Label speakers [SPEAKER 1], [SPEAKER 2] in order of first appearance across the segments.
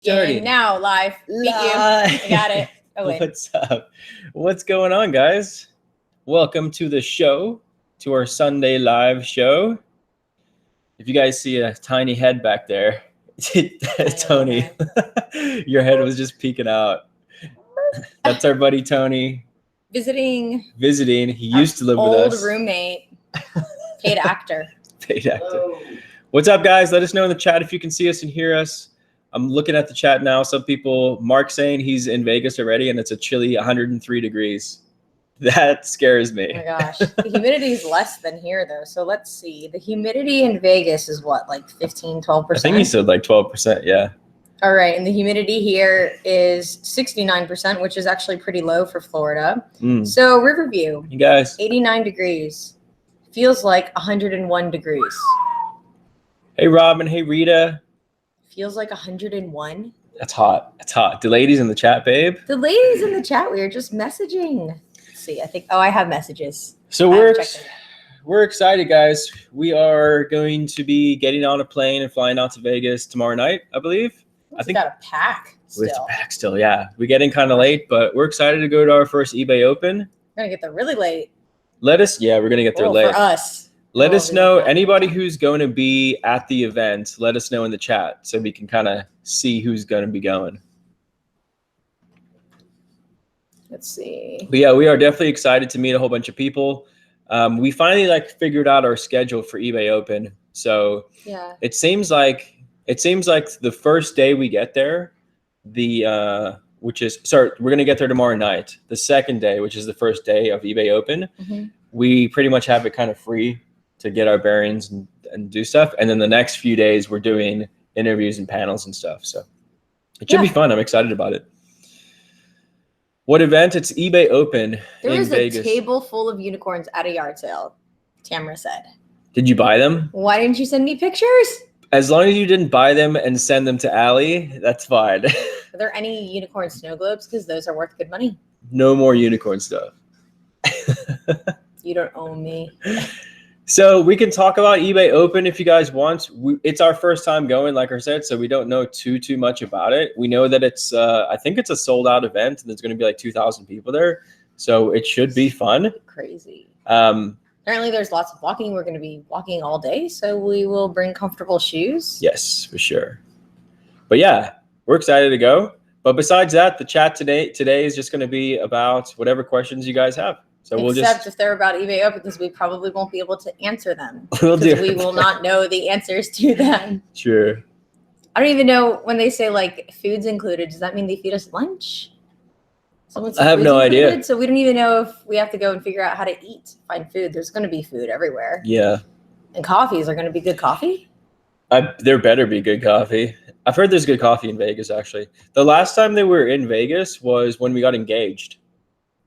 [SPEAKER 1] And now live. Beat you. I got it. Oh, wait.
[SPEAKER 2] What's up? What's going on, guys? Welcome to the show, to our Sunday live show. If you guys see a tiny head back there, Tony, your head was just peeking out. That's our buddy Tony.
[SPEAKER 1] Visiting.
[SPEAKER 2] He used to live with us.
[SPEAKER 1] Old roommate. Paid actor.
[SPEAKER 2] Paid actor. What's up, guys? Let us know in the chat if you can see us and hear us. I'm looking at the chat now. Some people, Mark saying he's in Vegas already and it's a chilly 103 degrees. That scares me.
[SPEAKER 1] Oh my gosh. The humidity is less than here though. So let's see. The humidity in Vegas is what, like 15, 12%?
[SPEAKER 2] I think he said like 12%, yeah.
[SPEAKER 1] All right. And the humidity here is 69%, which is actually pretty low for Florida. So Riverview,
[SPEAKER 2] you guys,
[SPEAKER 1] 89 degrees. Feels like 101 degrees.
[SPEAKER 2] Hey, Robin. Hey, Rita.
[SPEAKER 1] Feels like 101.
[SPEAKER 2] That's hot. That's hot. The ladies in the chat, babe.
[SPEAKER 1] The ladies in the chat, we are just messaging. Let's see, I think, I have messages.
[SPEAKER 2] So we're excited, guys. We are going to be getting on a plane and flying out to Vegas tomorrow night, I believe. I think
[SPEAKER 1] got a pack still.
[SPEAKER 2] It's a pack still, yeah. We're getting kind of late, but we're excited to go to our first eBay Open.
[SPEAKER 1] We're going to get there really late.
[SPEAKER 2] We're going to get there late.
[SPEAKER 1] For us.
[SPEAKER 2] Let us know, anybody who's going to be at the event, let us know in the chat so we can kind of see who's going to be going.
[SPEAKER 1] Let's see.
[SPEAKER 2] But yeah, we are definitely excited to meet a whole bunch of people. We finally figured out our schedule for eBay Open. So
[SPEAKER 1] yeah,
[SPEAKER 2] it seems like the first day we get there, we're going to get there tomorrow night. The second day, which is the first day of eBay Open, we pretty much have it kind of free to get our bearings and do stuff. And then the next few days we're doing interviews and panels and stuff. So it should be fun. I'm excited about it. What event? It's eBay Open in Vegas.
[SPEAKER 1] There is a table full of unicorns at a yard sale, Tamara said.
[SPEAKER 2] Did you buy them?
[SPEAKER 1] Why didn't you send me pictures?
[SPEAKER 2] As long as you didn't buy them and send them to Allie, that's fine.
[SPEAKER 1] Are there any unicorn snow globes? Because those are worth good money.
[SPEAKER 2] No more unicorn stuff.
[SPEAKER 1] You don't own me.
[SPEAKER 2] So we can talk about eBay Open if you guys want. It's our first time going, like I said, so we don't know too much about it. We know that it's, I think it's a sold out event and there's going to be like 2,000 people there. So it should be fun.
[SPEAKER 1] Crazy. Apparently there's lots of walking. We're going to be walking all day. So we will bring comfortable shoes.
[SPEAKER 2] Yes, for sure. But yeah, we're excited to go. But besides that, the chat today is just going to be about whatever questions you guys have. So
[SPEAKER 1] Except if they're about eBay Open, because we probably won't be able to answer them. We will not know the answers to them.
[SPEAKER 2] Sure.
[SPEAKER 1] I don't even know when they say like food's included. Does that mean they feed us lunch?
[SPEAKER 2] I have no idea.
[SPEAKER 1] So we don't even know if we have to go and figure out how to eat, find food. There's going to be food everywhere.
[SPEAKER 2] Yeah.
[SPEAKER 1] And coffees are going to be good coffee?
[SPEAKER 2] There better be good coffee. I've heard there's good coffee in Vegas, actually. The last time they were in Vegas was when we got engaged.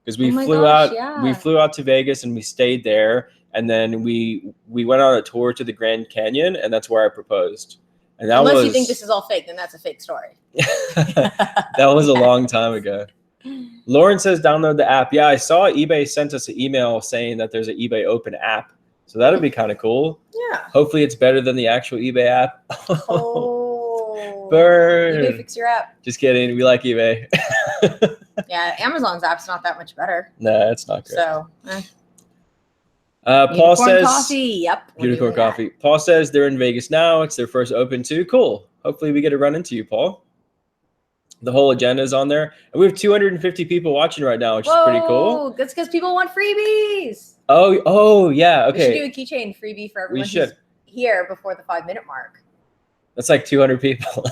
[SPEAKER 2] Because we flew out to Vegas and we stayed there, and then we went on a tour to the Grand Canyon, and that's where I proposed. And that
[SPEAKER 1] Unless you think this is all fake, then that's a fake story.
[SPEAKER 2] That was a long time ago. Lauren says download the app. Yeah, I saw eBay sent us an email saying that there's an eBay Open app, so that'll be kind of cool.
[SPEAKER 1] Yeah.
[SPEAKER 2] Hopefully it's better than the actual eBay app.
[SPEAKER 1] Oh.
[SPEAKER 2] Burn.
[SPEAKER 1] eBay fix your app.
[SPEAKER 2] Just kidding. We like eBay.
[SPEAKER 1] Yeah, Amazon's app's not that much better.
[SPEAKER 2] No, it's not great.
[SPEAKER 1] So,
[SPEAKER 2] Paul says
[SPEAKER 1] coffee. Yep.
[SPEAKER 2] Unicorn coffee. Paul says they're in Vegas now. It's their first Open too. Cool. Hopefully we get to run into you, Paul. The whole agenda is on there. And we have 250 people watching right now, which is pretty cool.
[SPEAKER 1] That's because people want freebies.
[SPEAKER 2] Oh, yeah. Okay.
[SPEAKER 1] We should do a keychain freebie for everyone who's here before the 5-minute mark.
[SPEAKER 2] That's like 200 people.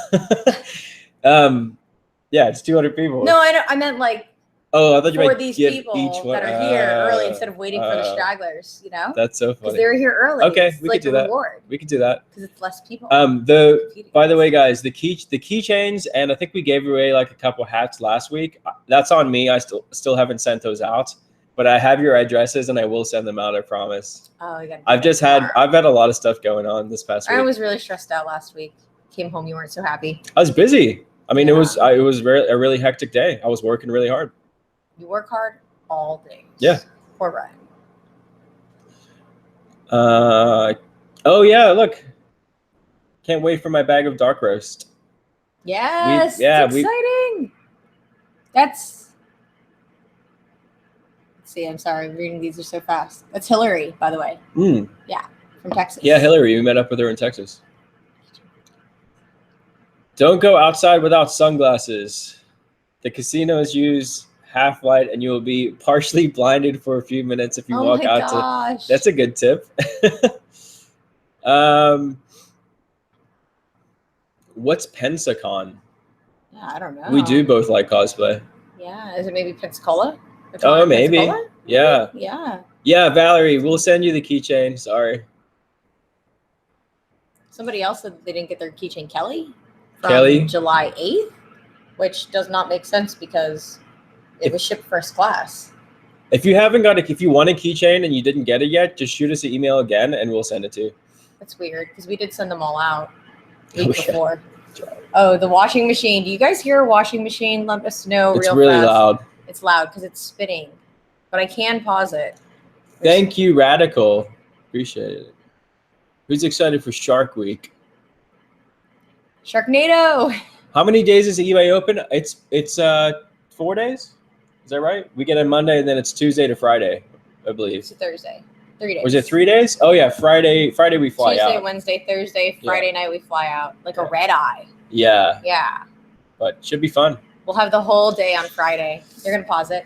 [SPEAKER 2] Yeah, it's 200 people.
[SPEAKER 1] No, I meant like
[SPEAKER 2] I thought you meant
[SPEAKER 1] these people that are here early instead of waiting for the stragglers, you know?
[SPEAKER 2] That's so funny.
[SPEAKER 1] Because they were here early.
[SPEAKER 2] Okay, we could do that. We could do that.
[SPEAKER 1] Because it's less people.
[SPEAKER 2] By the way, guys, the keychains, and I think we gave away like a couple hats last week. That's on me. I still haven't sent those out, but I have your addresses and I will send them out. I promise.
[SPEAKER 1] Oh, you got.
[SPEAKER 2] I've had a lot of stuff going on this past week.
[SPEAKER 1] I was really stressed out last week. Came home, you weren't so happy.
[SPEAKER 2] I was busy. I mean, it was a really hectic day. I was working really hard.
[SPEAKER 1] You work hard all day.
[SPEAKER 2] Yeah.
[SPEAKER 1] Poor Ryan.
[SPEAKER 2] Oh yeah, look. Can't wait for my bag of dark roast.
[SPEAKER 1] Yes. It's exciting. Let's see. I'm sorry. Reading these are so fast. That's Hillary, by the way. Yeah. From Texas.
[SPEAKER 2] Yeah, Hillary. We met up with her in Texas. Don't go outside without sunglasses. The casinos use half light and you will be partially blinded for a few minutes if you walk out
[SPEAKER 1] gosh.
[SPEAKER 2] That's a good tip. What's Pensacon?
[SPEAKER 1] Yeah, I don't know.
[SPEAKER 2] We do both like cosplay.
[SPEAKER 1] Yeah. Is it maybe Pensacola?
[SPEAKER 2] Oh, maybe.
[SPEAKER 1] Pensacola?
[SPEAKER 2] Yeah.
[SPEAKER 1] Yeah.
[SPEAKER 2] Yeah, Valerie, we'll send you the keychain. Sorry.
[SPEAKER 1] Somebody else said they didn't get their keychain, Kelly. From
[SPEAKER 2] Kelly?
[SPEAKER 1] July 8th, which does not make sense because it was shipped first class.
[SPEAKER 2] If you haven't got if you want a keychain and you didn't get it yet, just shoot us an email again and we'll send it to you.
[SPEAKER 1] That's weird because we did send them all out the week before. Oh, the washing machine. Do you guys hear a washing machine? Let us know
[SPEAKER 2] It's
[SPEAKER 1] real
[SPEAKER 2] really
[SPEAKER 1] fast.
[SPEAKER 2] loud.
[SPEAKER 1] It's loud because it's spinning, but I can pause it.
[SPEAKER 2] Thank you, Radical. Appreciate it. Who's excited for Shark Week?
[SPEAKER 1] Sharknado.
[SPEAKER 2] How many days is eBay open? It's 4 days. Is that right? We get on Monday and then it's Tuesday to Friday, I believe.
[SPEAKER 1] It's a Thursday. 3 days.
[SPEAKER 2] Was it 3 days? Oh yeah, Friday we fly
[SPEAKER 1] Tuesday,
[SPEAKER 2] out.
[SPEAKER 1] Wednesday, Thursday, Friday night we fly out like a red eye.
[SPEAKER 2] Yeah.
[SPEAKER 1] Yeah.
[SPEAKER 2] But should be fun.
[SPEAKER 1] We'll have the whole day on Friday. You're gonna pause it.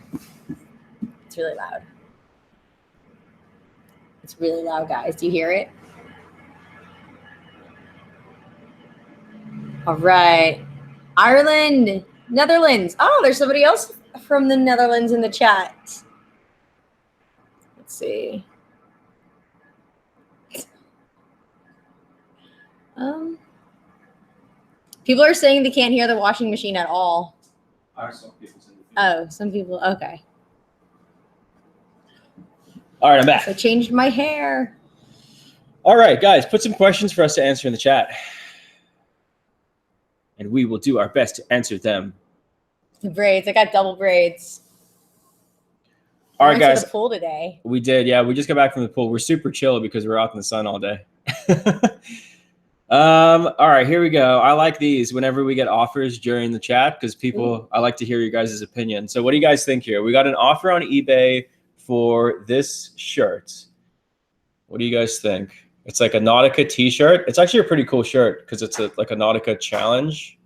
[SPEAKER 1] It's really loud. It's really loud, guys. Do you hear it? All right. Ireland, Netherlands. Oh, there's somebody else from the Netherlands in the chat. Let's see. People are saying they can't hear the washing machine at all. Oh, some people. Okay.
[SPEAKER 2] All right, I'm back.
[SPEAKER 1] So I changed my hair.
[SPEAKER 2] All right, guys, put some questions for us to answer in the chat. And we will do our best to answer them.
[SPEAKER 1] The braids. I got double braids.
[SPEAKER 2] All right, guys.
[SPEAKER 1] To the pool today.
[SPEAKER 2] We did, yeah. We just got back from the pool. We're super chill because we're out in the sun all day. All right, here we go. I like these whenever we get offers during the chat because people, I like to hear your guys' opinion. So what do you guys think here? We got an offer on eBay for this shirt. What do you guys think? It's like a Nautica t-shirt. It's actually a pretty cool shirt because it's like a Nautica challenge.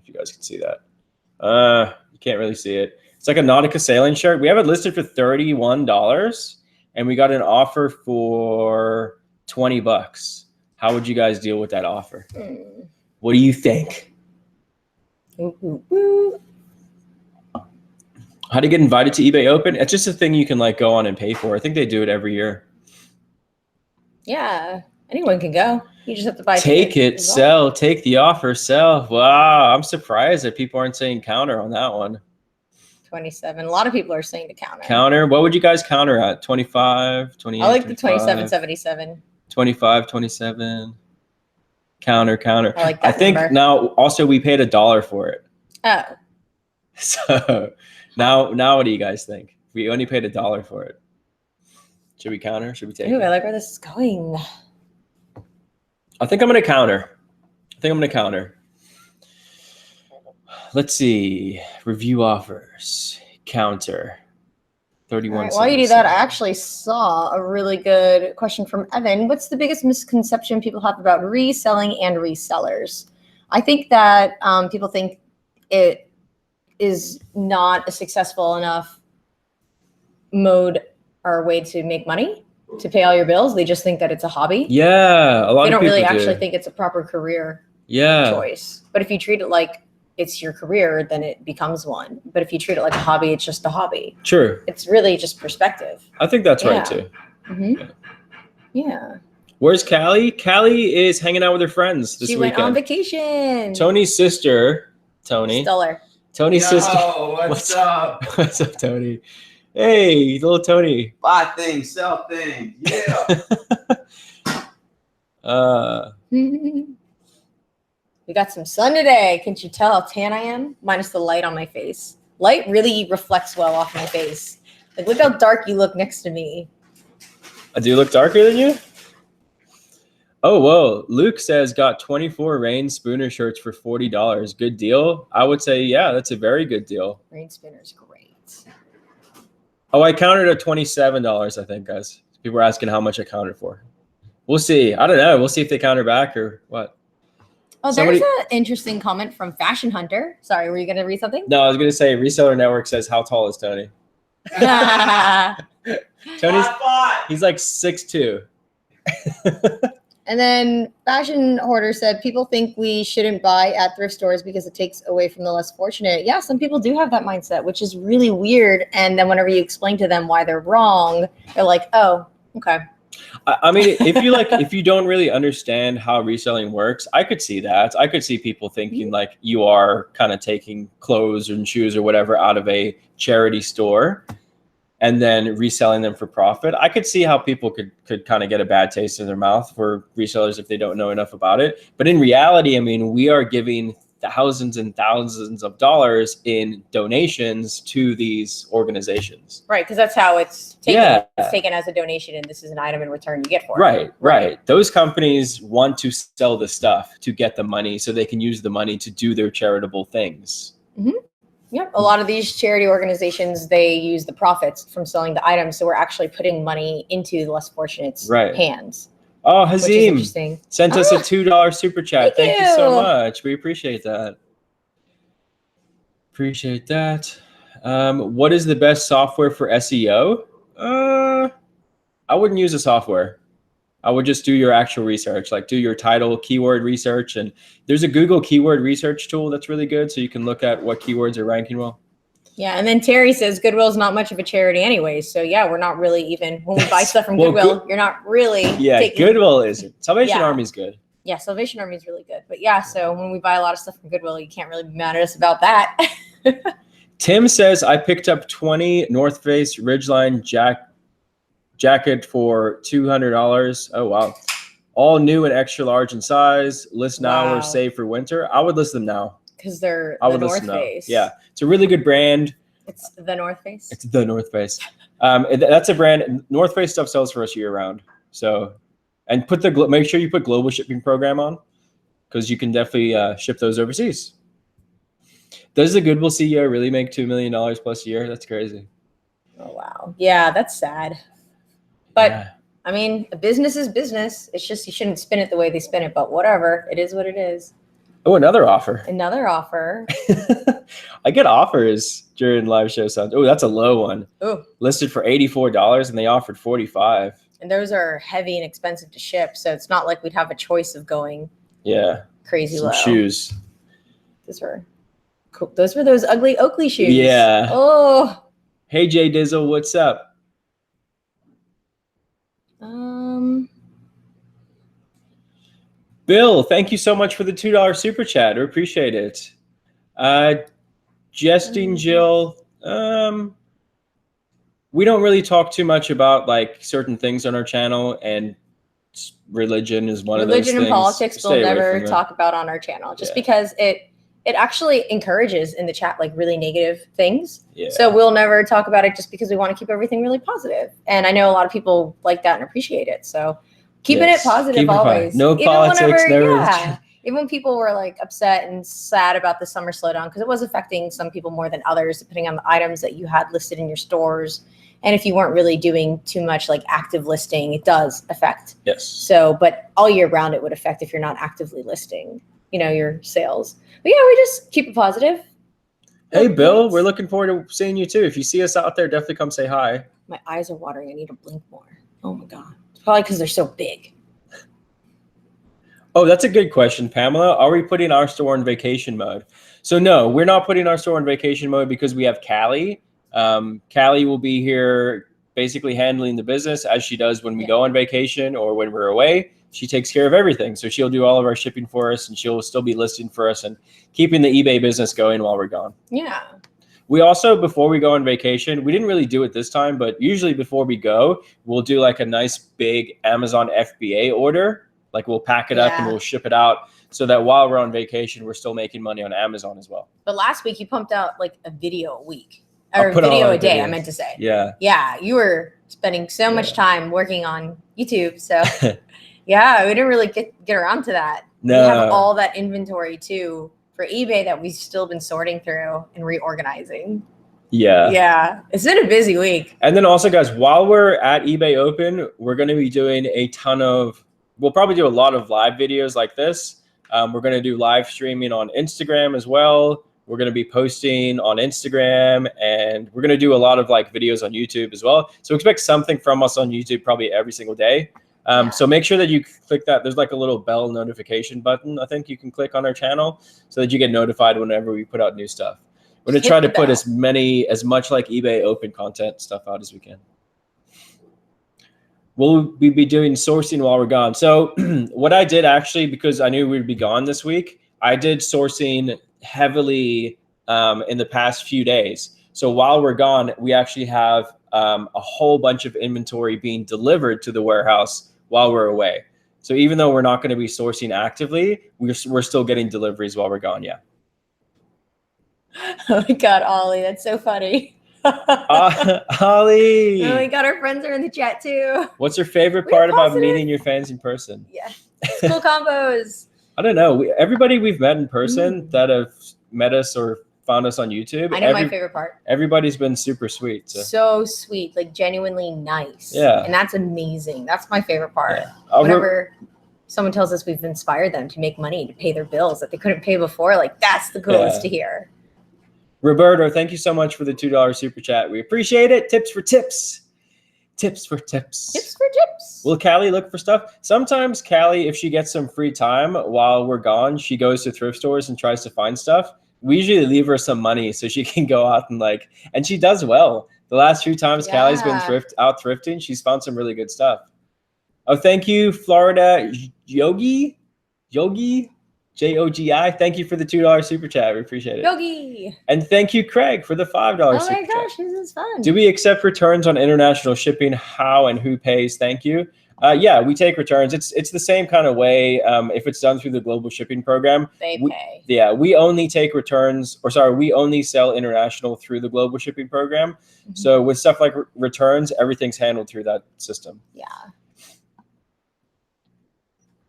[SPEAKER 2] If you guys can see that. You can't really see it. It's like a Nautica sailing shirt. We have it listed for $31 and we got an offer for $20. How would you guys deal with that offer? What do you think? How to get invited to eBay Open? It's just a thing you can like go on and pay for. I think they do it every year.
[SPEAKER 1] Yeah, anyone can go. You just have to buy.
[SPEAKER 2] Take it, sell, take the offer, sell. Wow, I'm surprised that people aren't saying counter on that one.
[SPEAKER 1] 27. A lot of people are saying to counter.
[SPEAKER 2] Counter. What would you guys counter at? 25, 28?
[SPEAKER 1] I like the 27.77.
[SPEAKER 2] 25, 27. Counter.
[SPEAKER 1] I like that.
[SPEAKER 2] I think
[SPEAKER 1] number.
[SPEAKER 2] now also we paid $1 for it.
[SPEAKER 1] Oh.
[SPEAKER 2] So now what do you guys think? We only paid $1 for it. Should we counter? Should we take it?
[SPEAKER 1] I like where this is going.
[SPEAKER 2] I think I'm going to counter. Let's see. Review offers. Counter. 31.
[SPEAKER 1] Right, while you do that, I actually saw a really good question from Evan. What's the biggest misconception people have about reselling and resellers? I think that people think it is not a successful enough mode or way to make money, to pay all your bills. They just think that it's a hobby.
[SPEAKER 2] Yeah, a lot of people
[SPEAKER 1] They don't really
[SPEAKER 2] do.
[SPEAKER 1] actually think it's a proper career choice. But if you treat it like it's your career, then it becomes one. But if you treat it like a hobby, it's just a hobby.
[SPEAKER 2] True.
[SPEAKER 1] It's really just perspective.
[SPEAKER 2] I think that's right too.
[SPEAKER 1] Yeah.
[SPEAKER 2] Where's Callie? Callie is hanging out with her friends this weekend.
[SPEAKER 1] She went on vacation.
[SPEAKER 2] Tony's sister, Tony.
[SPEAKER 1] Stellar.
[SPEAKER 2] Tony's sister.
[SPEAKER 3] What's up?
[SPEAKER 2] What's up, Tony? Hey, little Tony.
[SPEAKER 3] Buy things, sell things. Yeah.
[SPEAKER 1] We got some sun today. Can't you tell how tan I am? Minus the light on my face. Light really reflects well off my face. Like, look how dark you look next to me.
[SPEAKER 2] I do look darker than you? Oh, whoa. Luke says got 24 Rain Spooner shirts for $40. Good deal. I would say, yeah, that's a very good deal.
[SPEAKER 1] Rain Spooner's great.
[SPEAKER 2] Oh, I counted at $27, I think, guys. People were asking how much I counted for. We'll see. I don't know. We'll see if they counter back or what.
[SPEAKER 1] Oh, there's an interesting comment from Fashion Hunter. Sorry, were you going to read something?
[SPEAKER 2] No, I was going to say Reseller Network says, how tall is Tony? Tony's, he's like 6'2".
[SPEAKER 1] And then Fashion Hoarder said, people think we shouldn't buy at thrift stores because it takes away from the less fortunate. Yeah, some people do have that mindset, which is really weird. And then whenever you explain to them why they're wrong, they're like, oh, okay.
[SPEAKER 2] I mean, if you don't really understand how reselling works, I could see that. I could see people thinking like you are kind of taking clothes and shoes or whatever out of a charity store and then reselling them for profit. I could see how people could kind of get a bad taste in their mouth for resellers if they don't know enough about it. But in reality, I mean, we are giving thousands and thousands of dollars in donations to these organizations.
[SPEAKER 1] Right, because that's how it's taken.
[SPEAKER 2] Yeah.
[SPEAKER 1] It's taken as a donation, and this is an item in return you get for
[SPEAKER 2] it.
[SPEAKER 1] Right.
[SPEAKER 2] Right. Those companies want to sell the stuff to get the money so they can use the money to do their charitable things.
[SPEAKER 1] Mm-hmm. Yep. A lot of these charity organizations, they use the profits from selling the items. So we're actually putting money into the less fortunate's hands.
[SPEAKER 2] Oh, Hazim sent us a $2 super chat. Thank you so much. We appreciate that. Appreciate that. What is the best software for SEO? I wouldn't use a software. I would just do your actual research, like do your title, keyword research. And there's a Google keyword research tool that's really good. So you can look at what keywords are ranking well.
[SPEAKER 1] Yeah. And then Terry says Goodwill's not much of a charity anyways. So yeah, we're not really even, when we buy stuff from Goodwill, you're not really
[SPEAKER 2] Goodwill isn't. Salvation Army's good.
[SPEAKER 1] Yeah, Salvation Army is really good. But yeah, so when we buy a lot of stuff from Goodwill, you can't really be mad at us about that.
[SPEAKER 2] Tim says, I picked up 20 North Face Ridgeline jacket for $200. Oh, wow. All new and extra large in size. List now or save for winter. I would list them now.
[SPEAKER 1] Because they're the North Face.
[SPEAKER 2] Yeah. It's a really good brand.
[SPEAKER 1] It's the North Face?
[SPEAKER 2] It's the North Face. That's a brand. North Face stuff sells for us year round. So, and make sure you put global shipping program on because you can definitely ship those overseas. Does the Goodwill CEO really make $2 million plus a year? That's crazy.
[SPEAKER 1] Oh, wow. Yeah, that's sad. But I mean, a business is business. It's just you shouldn't spin it the way they spin it, but whatever. It is what it is.
[SPEAKER 2] Oh, another offer.
[SPEAKER 1] Another offer.
[SPEAKER 2] I get offers during live show sounds. Oh, that's a low one.
[SPEAKER 1] Ooh.
[SPEAKER 2] Listed for $84 and they offered $45.
[SPEAKER 1] And those are heavy and expensive to ship, so it's not like we'd have a choice of going crazy low.
[SPEAKER 2] Shoes.
[SPEAKER 1] Those were cool. Those were those ugly Oakley shoes.
[SPEAKER 2] Yeah.
[SPEAKER 1] Oh.
[SPEAKER 2] Hey Jay Dizzle, what's up? Bill, thank you so much for the $2 super chat. I appreciate it. Jesting Jill, we don't really talk too much about like certain things on our channel, and religion is one of those things.
[SPEAKER 1] Religion and politics we'll never talk about on our channel, just because it actually encourages in the chat like really negative things. Yeah. So we'll never talk about it just because we want to keep everything really positive. And I know a lot of people like that and appreciate it. So keeping it positive always.
[SPEAKER 2] No politics.
[SPEAKER 1] Even when people were like upset and sad about the summer slowdown, because it was affecting some people more than others, depending on the items that you had listed in your stores. And if you weren't really doing too much like active listing, it does affect.
[SPEAKER 2] Yes.
[SPEAKER 1] So, but all year round, it would affect if you're not actively listing, your sales. But yeah, we just keep it positive.
[SPEAKER 2] Hey, Bill, we're looking forward to seeing you too. If you see us out there, definitely come say hi.
[SPEAKER 1] My eyes are watering. I need to blink more. Oh my God. It's probably because they're so big.
[SPEAKER 2] Oh, that's a good question, Pamela. Are we putting our store in vacation mode? So no, we're not putting our store in vacation mode because we have Callie. Callie will be here basically handling the business as she does when we go on vacation or when we're away. She takes care of everything. So she'll do all of our shipping for us, and she'll still be listing for us and keeping the eBay business going while we're gone.
[SPEAKER 1] Yeah.
[SPEAKER 2] We also, before we go on vacation, we didn't really do it this time, but usually before we go, we'll do like a nice big Amazon FBA order. Like we'll pack it up and we'll ship it out so that while we're on vacation, we're still making money on Amazon as well.
[SPEAKER 1] But last week you pumped out like a video a week or a video a day, I meant to say.
[SPEAKER 2] Yeah.
[SPEAKER 1] Yeah. You were spending so much time working on YouTube. So Yeah, we didn't really get around to that.
[SPEAKER 2] No.
[SPEAKER 1] We have all that inventory too for eBay that we've still been sorting through and reorganizing.
[SPEAKER 2] Yeah.
[SPEAKER 1] Yeah, it's been a busy week.
[SPEAKER 2] And then also, guys, while we're at eBay Open, we're going to be doing we'll probably do a lot of live videos like this. We're going to do live streaming on Instagram as well. We're going to be posting on Instagram, and we're going to do a lot of like videos on YouTube as well. So expect something from us on YouTube probably every single day. So make sure that you click that. There's like a little bell notification button. I think you can click on our channel so that you get notified whenever we put out new stuff. We're going to try to put as much like eBay Open content stuff out as we can. We'll be doing sourcing while we're gone. So what I did actually, because I knew we'd be gone this week, I did sourcing heavily in the past few days. So while we're gone, we actually have a whole bunch of inventory being delivered to the warehouse while we're away. So even though we're not going to be sourcing actively, we're still getting deliveries while we're gone. Yeah.
[SPEAKER 1] Oh my God, Ollie, that's so funny.
[SPEAKER 2] Ollie.
[SPEAKER 1] Oh my God, our friends are in the chat too.
[SPEAKER 2] What's your favorite part about meeting your fans in person?
[SPEAKER 1] Yeah, school combos.
[SPEAKER 2] I don't know. Everybody we've met in person that have met us or found us on YouTube.
[SPEAKER 1] I know my favorite part.
[SPEAKER 2] Everybody's been super sweet.
[SPEAKER 1] So sweet, like genuinely nice.
[SPEAKER 2] Yeah.
[SPEAKER 1] And that's amazing. That's my favorite part.
[SPEAKER 2] Yeah.
[SPEAKER 1] Whenever someone tells us we've inspired them to make money, to pay their bills that they couldn't pay before, like that's the coolest to hear.
[SPEAKER 2] Roberto, thank you so much for the $2 super chat. We appreciate it. Tips for tips. Tips for tips.
[SPEAKER 1] Tips for tips.
[SPEAKER 2] Will Callie look for stuff? Sometimes Callie, if she gets some free time while we're gone, she goes to thrift stores and tries to find stuff. We usually leave her some money so she can go out and she does well. The last few times Callie's been out thrifting, she's found some really good stuff. Oh, thank you, Florida Yogi. Jogi. Thank you for the $2 super chat. We appreciate it.
[SPEAKER 1] Yogi.
[SPEAKER 2] And thank you, Craig, for the $5 super chat.
[SPEAKER 1] Oh my gosh, this is fun.
[SPEAKER 2] Do we accept returns on international shipping? How and who pays? Thank you. Yeah, we take returns. It's the same kind of way. If it's done through the global shipping program,
[SPEAKER 1] they pay.
[SPEAKER 2] Yeah, we only take returns, we only sell international through the global shipping program. Mm-hmm. So with stuff like returns, everything's handled through that system.
[SPEAKER 1] Yeah.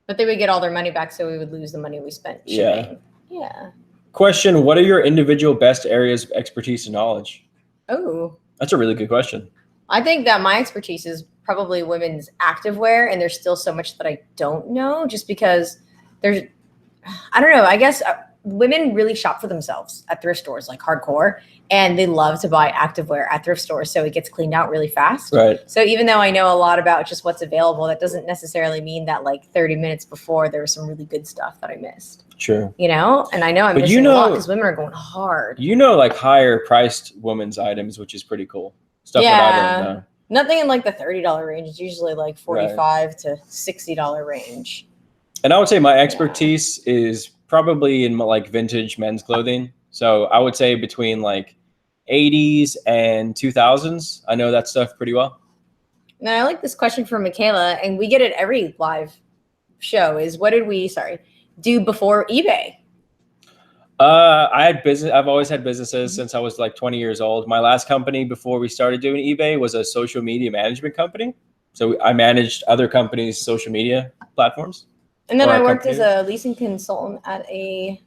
[SPEAKER 1] But they would get all their money back, so we would lose the money we spent shipping. Yeah.
[SPEAKER 2] Question, what are your individual best areas of expertise and knowledge?
[SPEAKER 1] Oh.
[SPEAKER 2] That's a really good question.
[SPEAKER 1] I think that my expertise is probably women's activewear, and there's still so much that I don't know just because I don't know, I guess women really shop for themselves at thrift stores, like hardcore, and they love to buy activewear at thrift stores, so it gets cleaned out really fast.
[SPEAKER 2] Right.
[SPEAKER 1] So even though I know a lot about just what's available, that doesn't necessarily mean that like 30 minutes before there was some really good stuff that I missed.
[SPEAKER 2] True.
[SPEAKER 1] You know, and I know I'm missing a lot because women are going hard.
[SPEAKER 2] You know, like higher priced women's items, which is pretty cool. Stuff that I don't know.
[SPEAKER 1] Nothing in like the $30 range. It's usually like $45 to $60 range.
[SPEAKER 2] And I would say my expertise is probably in like vintage men's clothing. So I would say between like 80s and 2000s. I know that stuff pretty well.
[SPEAKER 1] And I like this question from Michaela, and we get it every live show, is what did we, do before eBay?
[SPEAKER 2] I've always had businesses since I was like 20 years old. My last company before we started doing eBay was a social media management company. So I managed other companies' social media platforms.
[SPEAKER 1] And then I worked as a leasing consultant at a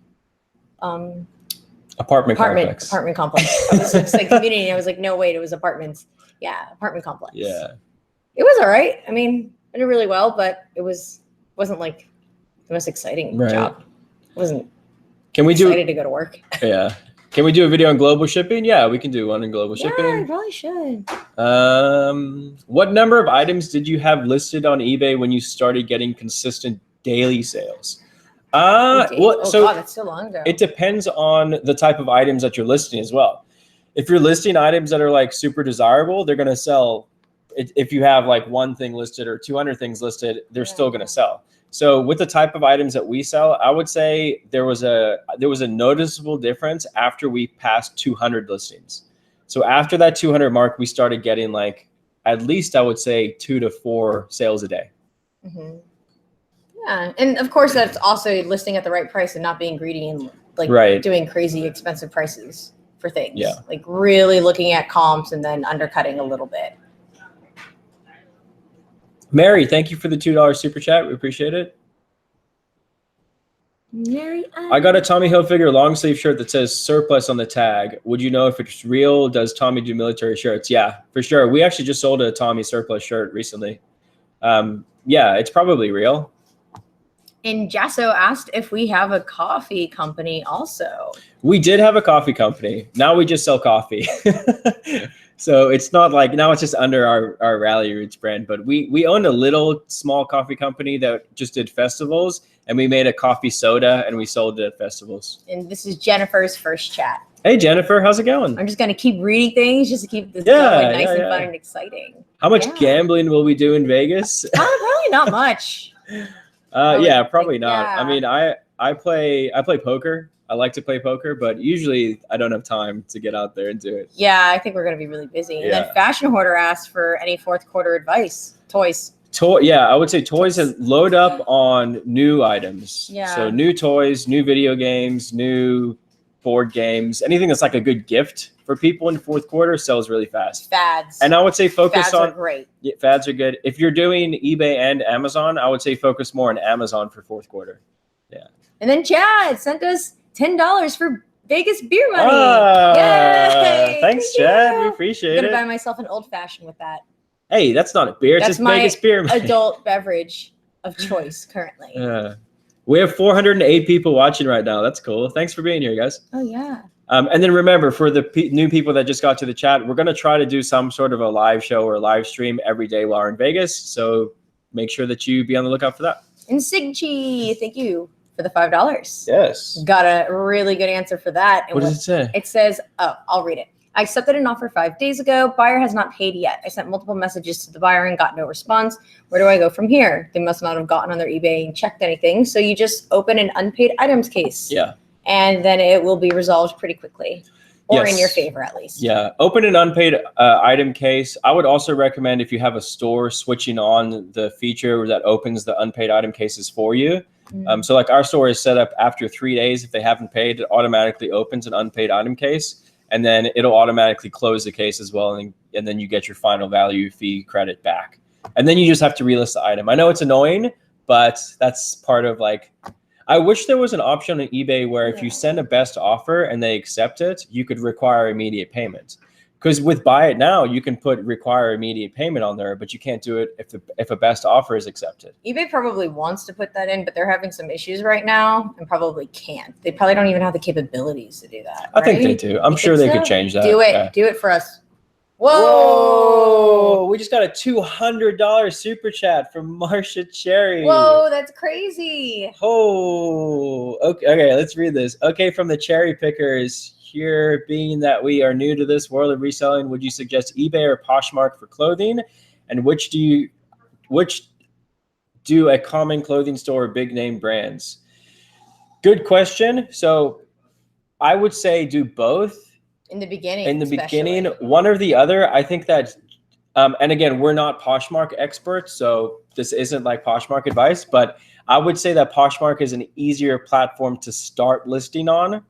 [SPEAKER 2] apartment complex.
[SPEAKER 1] I was just like community. And I was like, no, wait, it was apartments. Yeah, apartment complex.
[SPEAKER 2] Yeah.
[SPEAKER 1] It was all right. I mean, I did really well, but it wasn't like the most exciting job. It wasn't.
[SPEAKER 2] Can we
[SPEAKER 1] excited to go to work?
[SPEAKER 2] Yeah. Can we do a video on global shipping? Yeah, we can do one on global shipping.
[SPEAKER 1] Yeah, I probably should.
[SPEAKER 2] What number of items did you have listed on eBay when you started getting consistent daily sales?
[SPEAKER 1] God, that's so long ago.
[SPEAKER 2] It depends on the type of items that you're listing as well. If you're listing items that are like super desirable, they're going to sell. If you have like one thing listed or 200 things listed, they're still going to sell. So with the type of items that we sell, I would say there was a noticeable difference after we passed 200 listings. So after that 200 mark, we started getting like, at least I would say 2 to 4 sales a day.
[SPEAKER 1] Mm-hmm. Yeah. And of course that's also listing at the right price and not being greedy and like doing crazy expensive prices for things.
[SPEAKER 2] Yeah.
[SPEAKER 1] Like really looking at comps and then undercutting a little bit.
[SPEAKER 2] Mary, thank you for the $2 super chat. We appreciate it.
[SPEAKER 1] Mary,
[SPEAKER 2] I got a Tommy Hilfiger long sleeve shirt that says surplus on the tag. Would you know if it's real? Does Tommy do military shirts? Yeah, for sure. We actually just sold a Tommy surplus shirt recently. Yeah, it's probably real.
[SPEAKER 1] And Jasso asked if we have a coffee company also.
[SPEAKER 2] We did have a coffee company. Now we just sell coffee. So it's not like now it's just under our Rally Roots brand, but we owned a little small coffee company that just did festivals, and we made a coffee soda and we sold it at festivals.
[SPEAKER 1] And this is Jennifer's first chat.
[SPEAKER 2] Hey Jennifer, how's it going?
[SPEAKER 1] I'm just gonna keep reading things just to keep this going nice and fun and exciting.
[SPEAKER 2] How much gambling will we do in Vegas?
[SPEAKER 1] Probably not much.
[SPEAKER 2] Yeah, probably not.
[SPEAKER 1] Yeah.
[SPEAKER 2] I mean, I play poker. I like to play poker, but usually I don't have time to get out there and do it.
[SPEAKER 1] Yeah, I think we're gonna be really busy. And then Fashion Hoarder asked for any fourth quarter advice. Toys.
[SPEAKER 2] Yeah, I would say toys and load up on new items.
[SPEAKER 1] Yeah.
[SPEAKER 2] So new toys, new video games, new board games, anything that's like a good gift for people in the fourth quarter sells really fast.
[SPEAKER 1] Fads.
[SPEAKER 2] And I would say focus
[SPEAKER 1] fads
[SPEAKER 2] on
[SPEAKER 1] are great.
[SPEAKER 2] Yeah, fads are good. If you're doing eBay and Amazon, I would say focus more on Amazon for fourth quarter. Yeah.
[SPEAKER 1] And then Chad sent us $10 for Vegas beer money.
[SPEAKER 2] Yay! Thanks, Chad. We appreciate
[SPEAKER 1] I'm
[SPEAKER 2] it.
[SPEAKER 1] gonna buy myself an old fashioned with that.
[SPEAKER 2] Hey, that's not a beer. It's
[SPEAKER 1] That's
[SPEAKER 2] just Vegas beer money.
[SPEAKER 1] Adult beverage of choice currently.
[SPEAKER 2] We have 408 people watching right now. That's cool. Thanks for being here, guys.
[SPEAKER 1] Oh yeah.
[SPEAKER 2] And then remember, for the new people that just got to the chat, we're going to try to do some sort of a live show or a live stream every day while we're in Vegas. So make sure that you be on the lookout for that.
[SPEAKER 1] And Sigchi, thank you for the $5.
[SPEAKER 2] Yes.
[SPEAKER 1] Got a really good answer for that. And
[SPEAKER 2] What does it say?
[SPEAKER 1] It says, I'll read it. I accepted an offer 5 days ago. Buyer has not paid yet. I sent multiple messages to the buyer and got no response. Where do I go from here? They must not have gotten on their eBay and checked anything. So you just open an unpaid items case.
[SPEAKER 2] Yeah.
[SPEAKER 1] And then it will be resolved pretty quickly, or in your favor at least.
[SPEAKER 2] Yeah, open an unpaid item case. I would also recommend, if you have a store, switching on the feature that opens the unpaid item cases for you. So like our store is set up after 3 days. If they haven't paid, it automatically opens an unpaid item case, and then it'll automatically close the case as well. And then you get your final value fee credit back. And then you just have to relist the item. I know it's annoying, but that's part of like, I wish there was an option on eBay where if you send a best offer and they accept it, you could require immediate payment. Because with Buy It Now, you can put require immediate payment on there, but you can't do it if a best offer is accepted.
[SPEAKER 1] eBay probably wants to put that in, but they're having some issues right now and probably can't. They probably don't even have the capabilities to do that.
[SPEAKER 2] I think they do. I'm sure they could change that.
[SPEAKER 1] Do it.
[SPEAKER 2] Yeah.
[SPEAKER 1] Do it for us.
[SPEAKER 2] Whoa! We just got a $200 super chat from Marcia Cherry.
[SPEAKER 1] Whoa, that's crazy.
[SPEAKER 2] Oh, okay, let's read this. Okay, from the cherry pickers here, being that we are new to this world of reselling, would you suggest eBay or Poshmark for clothing? And which do a common clothing store or big name brands? Good question. So I would say do both.
[SPEAKER 1] In the beginning.
[SPEAKER 2] One or the other. I think that, and again, we're not Poshmark experts, so this isn't like Poshmark advice, but I would say that Poshmark is an easier platform to start listing on.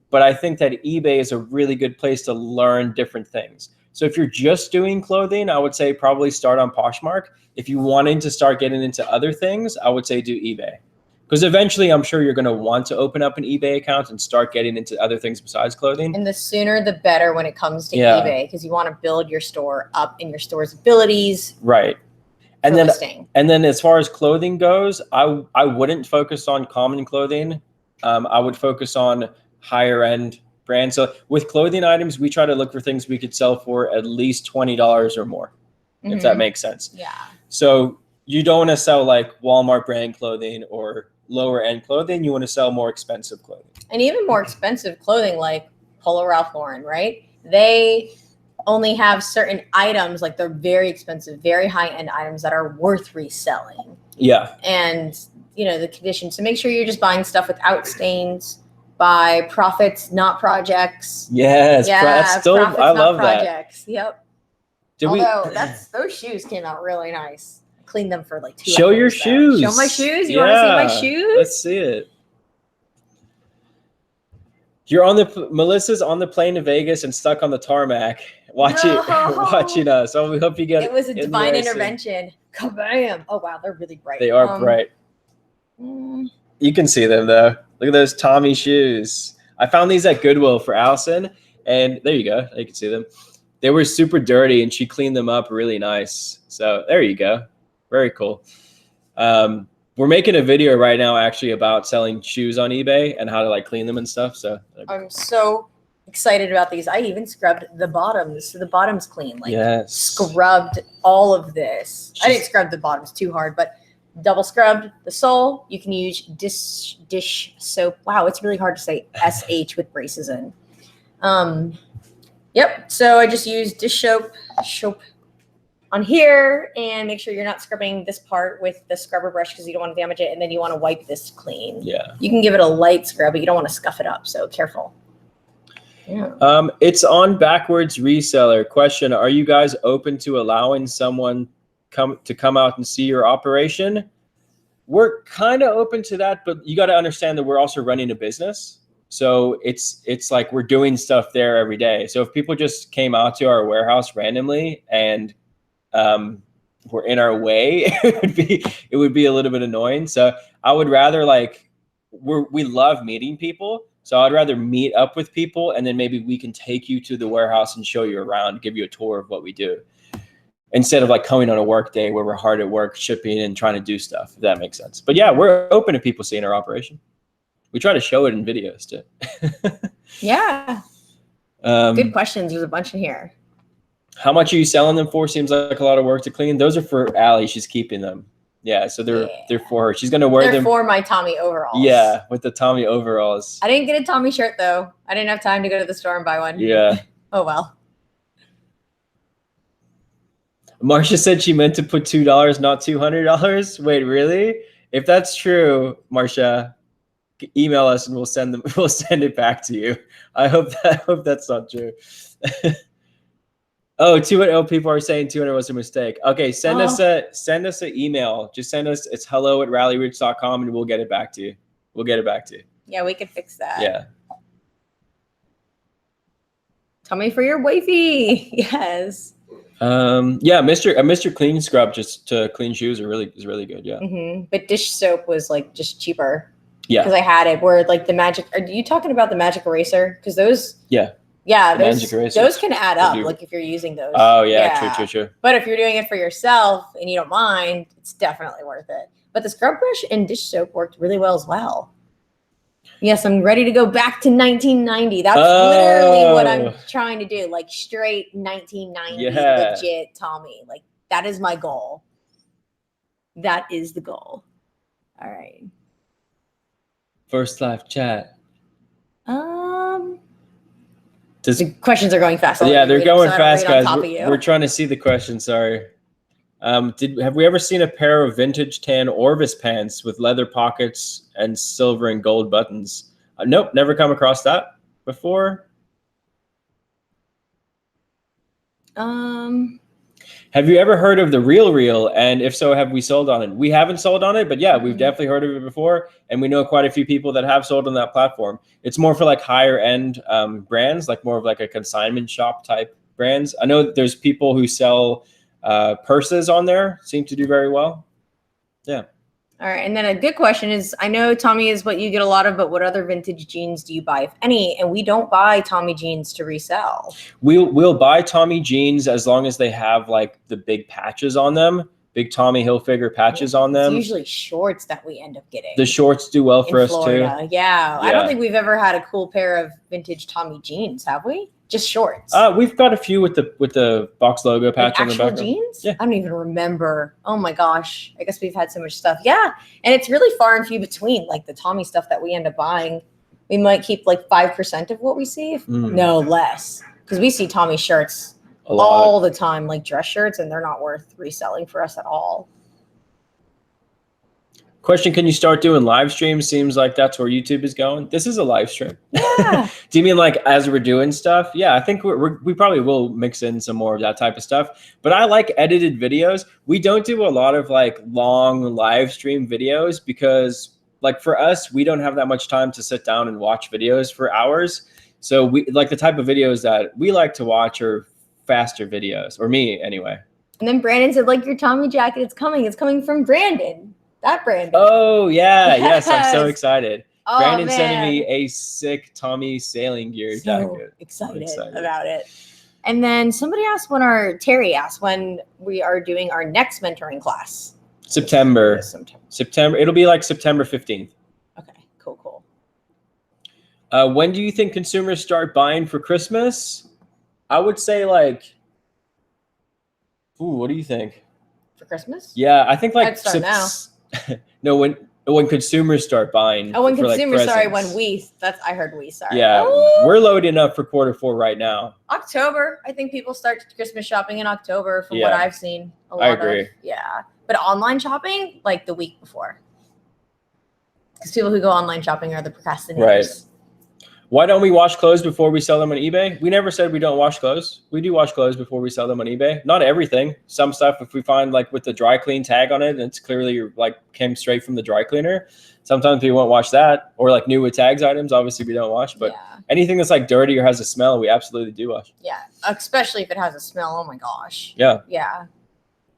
[SPEAKER 2] But I think that eBay is a really good place to learn different things. So if you're just doing clothing, I would say probably start on Poshmark. If you wanted to start getting into other things, I would say do eBay. Because eventually, I'm sure you're going to want to open up an eBay account and start getting into other things besides clothing.
[SPEAKER 1] And the sooner, the better when it comes to eBay, because you want to build your store up in your store's abilities.
[SPEAKER 2] Right. And then,
[SPEAKER 1] listing.
[SPEAKER 2] And then as far as clothing goes, I wouldn't focus on common clothing. I would focus on higher end brands. So with clothing items, we try to look for things we could sell for at least $20 or more, if that makes sense.
[SPEAKER 1] Yeah.
[SPEAKER 2] So you don't want to sell like Walmart brand clothing or lower end clothing. You want to sell more expensive clothing. And
[SPEAKER 1] even more expensive clothing like Polo Ralph Lauren, right? They only have certain items, like they're very expensive, very high end items that are worth reselling.
[SPEAKER 2] Yeah.
[SPEAKER 1] And, you know, the condition. So make sure you're just buying stuff without stains. Buy profits, not projects.
[SPEAKER 2] Yes. Yeah, that's still,
[SPEAKER 1] profits,
[SPEAKER 2] I love
[SPEAKER 1] projects.
[SPEAKER 2] that.
[SPEAKER 1] Yep. Those shoes came out really nice. Cleaned them for like 2 hours.
[SPEAKER 2] Show your shoes.
[SPEAKER 1] Show my shoes. You want to see my shoes?
[SPEAKER 2] Let's see it. Melissa's on the plane to Vegas and stuck on the tarmac. watching
[SPEAKER 1] No.
[SPEAKER 2] watching us. So we hope you get
[SPEAKER 1] It was a
[SPEAKER 2] in
[SPEAKER 1] divine
[SPEAKER 2] there soon.
[SPEAKER 1] intervention. Kabam! Oh wow, they're really bright.
[SPEAKER 2] They are bright. You can see them though. Look at those Tommy shoes. I found these at Goodwill for Allison, and there you go. You can see them. They were super dirty, and she cleaned them up really nice. So there you go. Very cool. We're making a video right now actually about selling shoes on eBay and how to like clean them and stuff. So
[SPEAKER 1] I'm so excited about these. I even scrubbed the bottoms, so the bottom's clean. Like
[SPEAKER 2] yes,
[SPEAKER 1] scrubbed all of this. I didn't scrub the bottoms too hard, but double scrubbed the sole. You can use dish soap. Wow, it's really hard to say SH with braces in. Yep. So I just use dish soap on here, and make sure you're not scrubbing this part with the scrubber brush because you don't want to damage it, and then you want to wipe this clean.
[SPEAKER 2] Yeah.
[SPEAKER 1] You can give it a light scrub, but you don't want to scuff it up. So careful. Yeah.
[SPEAKER 2] It's on Backwards Reseller. Question: are you guys open to allowing someone to come out and see your operation? We're kind of open to that, but you got to understand that we're also running a business. So it's like we're doing stuff there every day. So if people just came out to our warehouse randomly and were in our way, it would be a little bit annoying. So I would rather we love meeting people. So I'd rather meet up with people, and then maybe we can take you to the warehouse and show you around, give you a tour of what we do, instead of like coming on a work day where we're hard at work shipping and trying to do stuff, if that makes sense. But yeah, we're open to people seeing our operation. We try to show it in videos too.
[SPEAKER 1] Yeah. Good questions. There's a bunch in here.
[SPEAKER 2] How much are you selling them for? Seems like a lot of work to clean. Those are for Allie. She's keeping them. Yeah, so they're for her. She's gonna wear them.
[SPEAKER 1] They're for my Tommy overalls.
[SPEAKER 2] Yeah, with the Tommy overalls.
[SPEAKER 1] I didn't get a Tommy shirt though. I didn't have time to go to the store and buy one.
[SPEAKER 2] Yeah.
[SPEAKER 1] Oh well.
[SPEAKER 2] Marcia said she meant to put $2, not $200. Wait, really? If that's true, Marcia, email us and we'll send it back to you. I hope that's not true. Oh, 200 people are saying 200 was a mistake. Okay, send us an email. Just send us, it's hello@rallyroots.com, and we'll get it back to you.
[SPEAKER 1] Yeah, we could fix that.
[SPEAKER 2] Yeah.
[SPEAKER 1] Tommy for your wifey. Yes.
[SPEAKER 2] Yeah, Mr. Clean Scrub just to clean shoes is really good. Yeah.
[SPEAKER 1] But dish soap was like just cheaper.
[SPEAKER 2] Yeah.
[SPEAKER 1] Because I had it where like the magic. Are you talking about the magic eraser? Because those.
[SPEAKER 2] Yeah.
[SPEAKER 1] Yeah,
[SPEAKER 2] magic erasers.
[SPEAKER 1] those can add up. Like if you're using those.
[SPEAKER 2] Oh yeah, true.
[SPEAKER 1] But if you're doing it for yourself and you don't mind, it's definitely worth it. But the scrub brush and dish soap worked really well as well. Yes, I'm ready to go back to 1990. That's literally what I'm trying to do. Like straight 1990s legit Tommy. Like that is my goal. That is the goal. All right.
[SPEAKER 2] First live chat.
[SPEAKER 1] The questions are going fast.
[SPEAKER 2] Yeah, they're going fast, guys. We're trying to see the questions. Sorry. Have we ever seen a pair of vintage tan Orvis pants with leather pockets and silver and gold buttons? Nope, never come across that before. Have you ever heard of the Real? And if so, have we sold on it? We haven't sold on it, but yeah, we've definitely heard of it before. And we know quite a few people that have sold on that platform. It's more for like higher end brands, like more of like a consignment shop type brands. I know there's people who sell purses on there, seem to do very well. Yeah.
[SPEAKER 1] All right. And then a good question is, I know Tommy is what you get a lot of, but what other vintage jeans do you buy, if any? And we don't buy Tommy jeans to resell.
[SPEAKER 2] We'll buy Tommy jeans as long as they have like the big patches on them, big Tommy Hilfiger patches on them.
[SPEAKER 1] It's usually shorts that we end up getting.
[SPEAKER 2] The shorts do well for us too.
[SPEAKER 1] Yeah. I don't think we've ever had a cool pair of vintage Tommy jeans, have we? Just shorts.
[SPEAKER 2] We've got a few with the box logo patch
[SPEAKER 1] like
[SPEAKER 2] on the back.
[SPEAKER 1] Actual jeans?
[SPEAKER 2] Yeah.
[SPEAKER 1] I don't even remember. Oh my gosh. I guess we've had so much stuff. Yeah. And it's really far and few between. Like the Tommy stuff that we end up buying, we might keep like 5% of what we see. No, less. Because we see Tommy shirts all the time, like dress shirts, and they're not worth reselling for us at all.
[SPEAKER 2] Question, can you start doing live streams? Seems like that's where YouTube is going. This is a live stream.
[SPEAKER 1] Yeah.
[SPEAKER 2] Do you mean like as we're doing stuff? Yeah, I think we probably will mix in some more of that type of stuff. But I like edited videos. We don't do a lot of like long live stream videos because like for us, we don't have that much time to sit down and watch videos for hours. So we like the type of videos that we like to watch are faster videos, or me anyway.
[SPEAKER 1] And then Brandon said, like your Tommy jacket, it's coming. It's coming from Brandon. That Brandon.
[SPEAKER 2] Oh yeah, yes, I'm so
[SPEAKER 1] Yes.
[SPEAKER 2] excited.
[SPEAKER 1] Oh,
[SPEAKER 2] Brandon
[SPEAKER 1] man.
[SPEAKER 2] sending me a sick Tommy sailing gear
[SPEAKER 1] So
[SPEAKER 2] jacket.
[SPEAKER 1] excited
[SPEAKER 2] excited.
[SPEAKER 1] about it. And then somebody asked Terry asked when we are doing our next mentoring class.
[SPEAKER 2] September.
[SPEAKER 1] September.
[SPEAKER 2] It'll be like September 15th.
[SPEAKER 1] Okay, cool.
[SPEAKER 2] When do you think consumers start buying for Christmas? I would say like, what do you think?
[SPEAKER 1] For Christmas?
[SPEAKER 2] Yeah, I think like
[SPEAKER 1] I'd start now.
[SPEAKER 2] No, when consumers start buying.
[SPEAKER 1] Oh, when
[SPEAKER 2] for,
[SPEAKER 1] consumers,
[SPEAKER 2] like,
[SPEAKER 1] sorry,
[SPEAKER 2] presents.
[SPEAKER 1] I heard we, sorry.
[SPEAKER 2] Yeah,
[SPEAKER 1] Oh,
[SPEAKER 2] we're loading up for quarter 4 right now.
[SPEAKER 1] October. I think people start Christmas shopping in October from what
[SPEAKER 2] Yeah.
[SPEAKER 1] I've seen.
[SPEAKER 2] I agree.
[SPEAKER 1] Yeah. But online shopping, like the week before. Because people who go online shopping are the procrastinators.
[SPEAKER 2] Right. Why don't we wash clothes before we sell them on eBay? We never said we don't wash clothes. We do wash clothes before we sell them on eBay. Not everything. Some stuff, if we find like with the dry clean tag on it, and it's clearly like came straight from the dry cleaner. Sometimes we won't wash that, or like new with tags items. Obviously, we don't wash. But
[SPEAKER 1] yeah.
[SPEAKER 2] anything that's like dirty or has a smell, we absolutely do wash.
[SPEAKER 1] Yeah. Especially if it has a smell. Oh my gosh.
[SPEAKER 2] Yeah.
[SPEAKER 1] Yeah.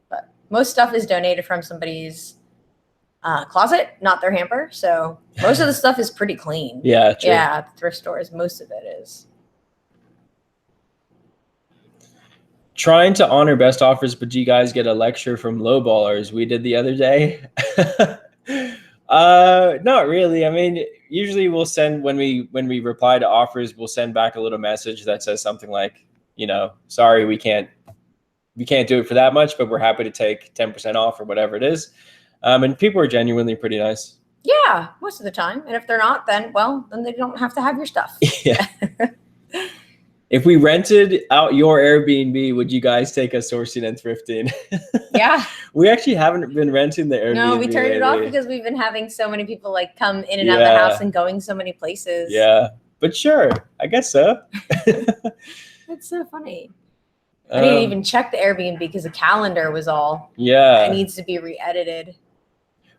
[SPEAKER 1] But most stuff is donated from somebody's closet, not their hamper. So most of the stuff is pretty clean.
[SPEAKER 2] Yeah. True.
[SPEAKER 1] Yeah. At the thrift stores, most of it is.
[SPEAKER 2] Trying to honor best offers, but do you guys get a lecture from lowballers? We did the other day. Not really. I mean, usually we'll send when we reply to offers, we'll send back a little message that says something like, sorry, we can't do it for that much, but we're happy to take 10% off or whatever it is. And people are genuinely pretty nice.
[SPEAKER 1] Yeah, most of the time. And if they're not, then they don't have to have your stuff.
[SPEAKER 2] Yeah. If we rented out your Airbnb, would you guys take us sourcing and thrifting?
[SPEAKER 1] Yeah.
[SPEAKER 2] We actually haven't been renting the Airbnb.
[SPEAKER 1] No, we turned it off
[SPEAKER 2] lately.
[SPEAKER 1] because we've been having so many people like come in and out of the house and going so many places.
[SPEAKER 2] Yeah, but sure, I guess so.
[SPEAKER 1] That's so funny. I didn't even check the Airbnb because the calendar was all.
[SPEAKER 2] Yeah.
[SPEAKER 1] It needs to be re-edited.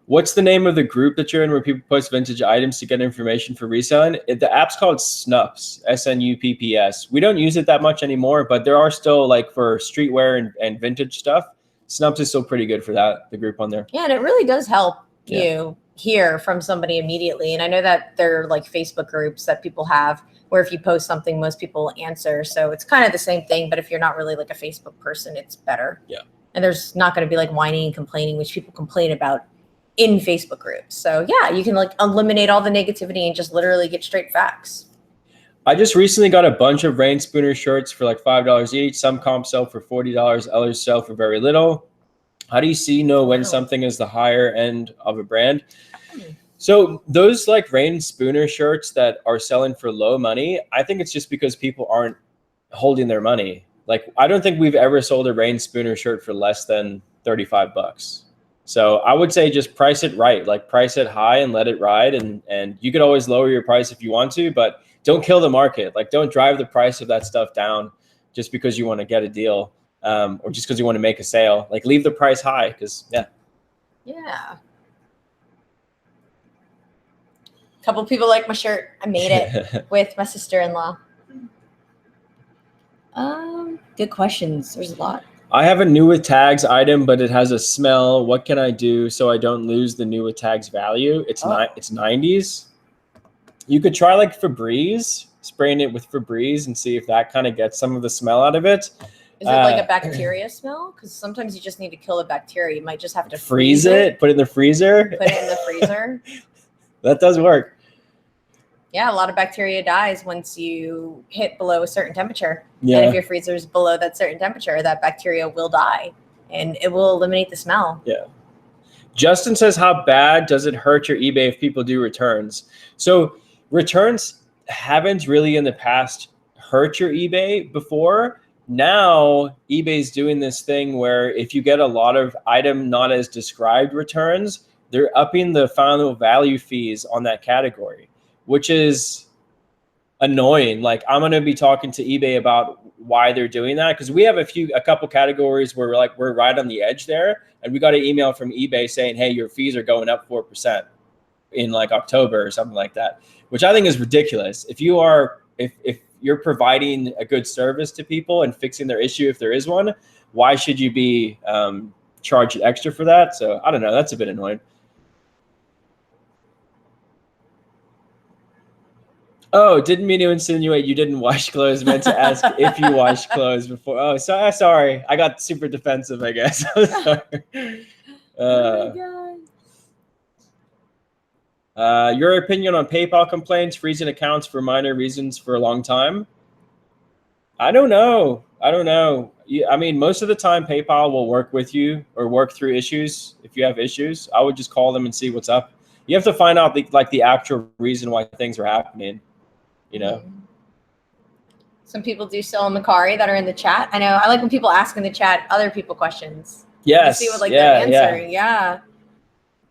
[SPEAKER 2] What's the name of the group that you're in where people post vintage items to get information for reselling? The app's called Snups, SNUPPS. We don't use it that much anymore, but there are still like for streetwear and vintage stuff. Snups is still pretty good for that, the group on there.
[SPEAKER 1] Yeah, and it really does help you hear from somebody immediately. And I know that there are like Facebook groups that people have where if you post something, most people answer. So it's kind of the same thing, but if you're not really like a Facebook person, it's better.
[SPEAKER 2] Yeah.
[SPEAKER 1] And there's not going to be like whining and complaining, which people complain about in Facebook groups. So yeah, you can like eliminate all the negativity and just literally get straight facts.
[SPEAKER 2] I just recently got a bunch of Rain Spooner shirts for like $5 each. Some comp sell for $40, others sell for very little. How do you know when something is the higher end of a brand? So those like Rain Spooner shirts that are selling for low money, I think it's just because people aren't holding their money. Like I don't think we've ever sold a Rain Spooner shirt for less than $35. So I would say just price it right, like price it high and let it ride. And you could always lower your price if you want to, but don't kill the market. Like don't drive the price of that stuff down just because you want to get a deal or just because you want to make a sale. Like leave the price high because
[SPEAKER 1] Yeah. A couple people like my shirt. I made it with my sister-in-law. Good questions. There's a lot.
[SPEAKER 2] I have a new with tags item, but it has a smell. What can I do so I don't lose the new with tags value? It's it's 90s. You could try like Febreze, spraying it with Febreze and see if that kind of gets some of the smell out of it.
[SPEAKER 1] Is it like a bacteria smell? Because sometimes you just need to kill the bacteria. You might just have to
[SPEAKER 2] freeze it, put it in the freezer.
[SPEAKER 1] Put it in the freezer.
[SPEAKER 2] That does work.
[SPEAKER 1] Yeah, a lot of bacteria dies once you hit below a certain temperature.
[SPEAKER 2] Yeah.
[SPEAKER 1] And if your freezer is below that certain temperature, that bacteria will die and it will eliminate the smell.
[SPEAKER 2] Yeah. Justin says, how bad does it hurt your eBay if people do returns? So returns haven't really in the past hurt your eBay before. Now eBay's doing this thing where if you get a lot of item not as described returns, they're upping the final value fees on that category, which is annoying. Like I'm going to be talking to eBay about why they're doing that. Cause we have a couple categories where we're right on the edge there. And we got an email from eBay saying, hey, your fees are going up 4% in like October or something like that, which I think is ridiculous. If you're providing a good service to people and fixing their issue if there is one, why should you be charged extra for that? So I don't know. That's a bit annoying. Oh, didn't mean to insinuate you didn't wash clothes. Meant to ask if you washed clothes before. Oh, sorry. I got super defensive, I guess. I'm sorry.
[SPEAKER 1] Oh my God.
[SPEAKER 2] Your opinion on PayPal complaints, freezing accounts for minor reasons for a long time? I don't know. I mean, most of the time PayPal will work with you or work through issues. If you have issues, I would just call them and see what's up. You have to find out the actual reason why things are happening. You know,
[SPEAKER 1] some people do sell on Macari that are in the chat. I know. I like when people ask in the chat other people questions.
[SPEAKER 2] Yes.
[SPEAKER 1] You see what they're answering. Yeah.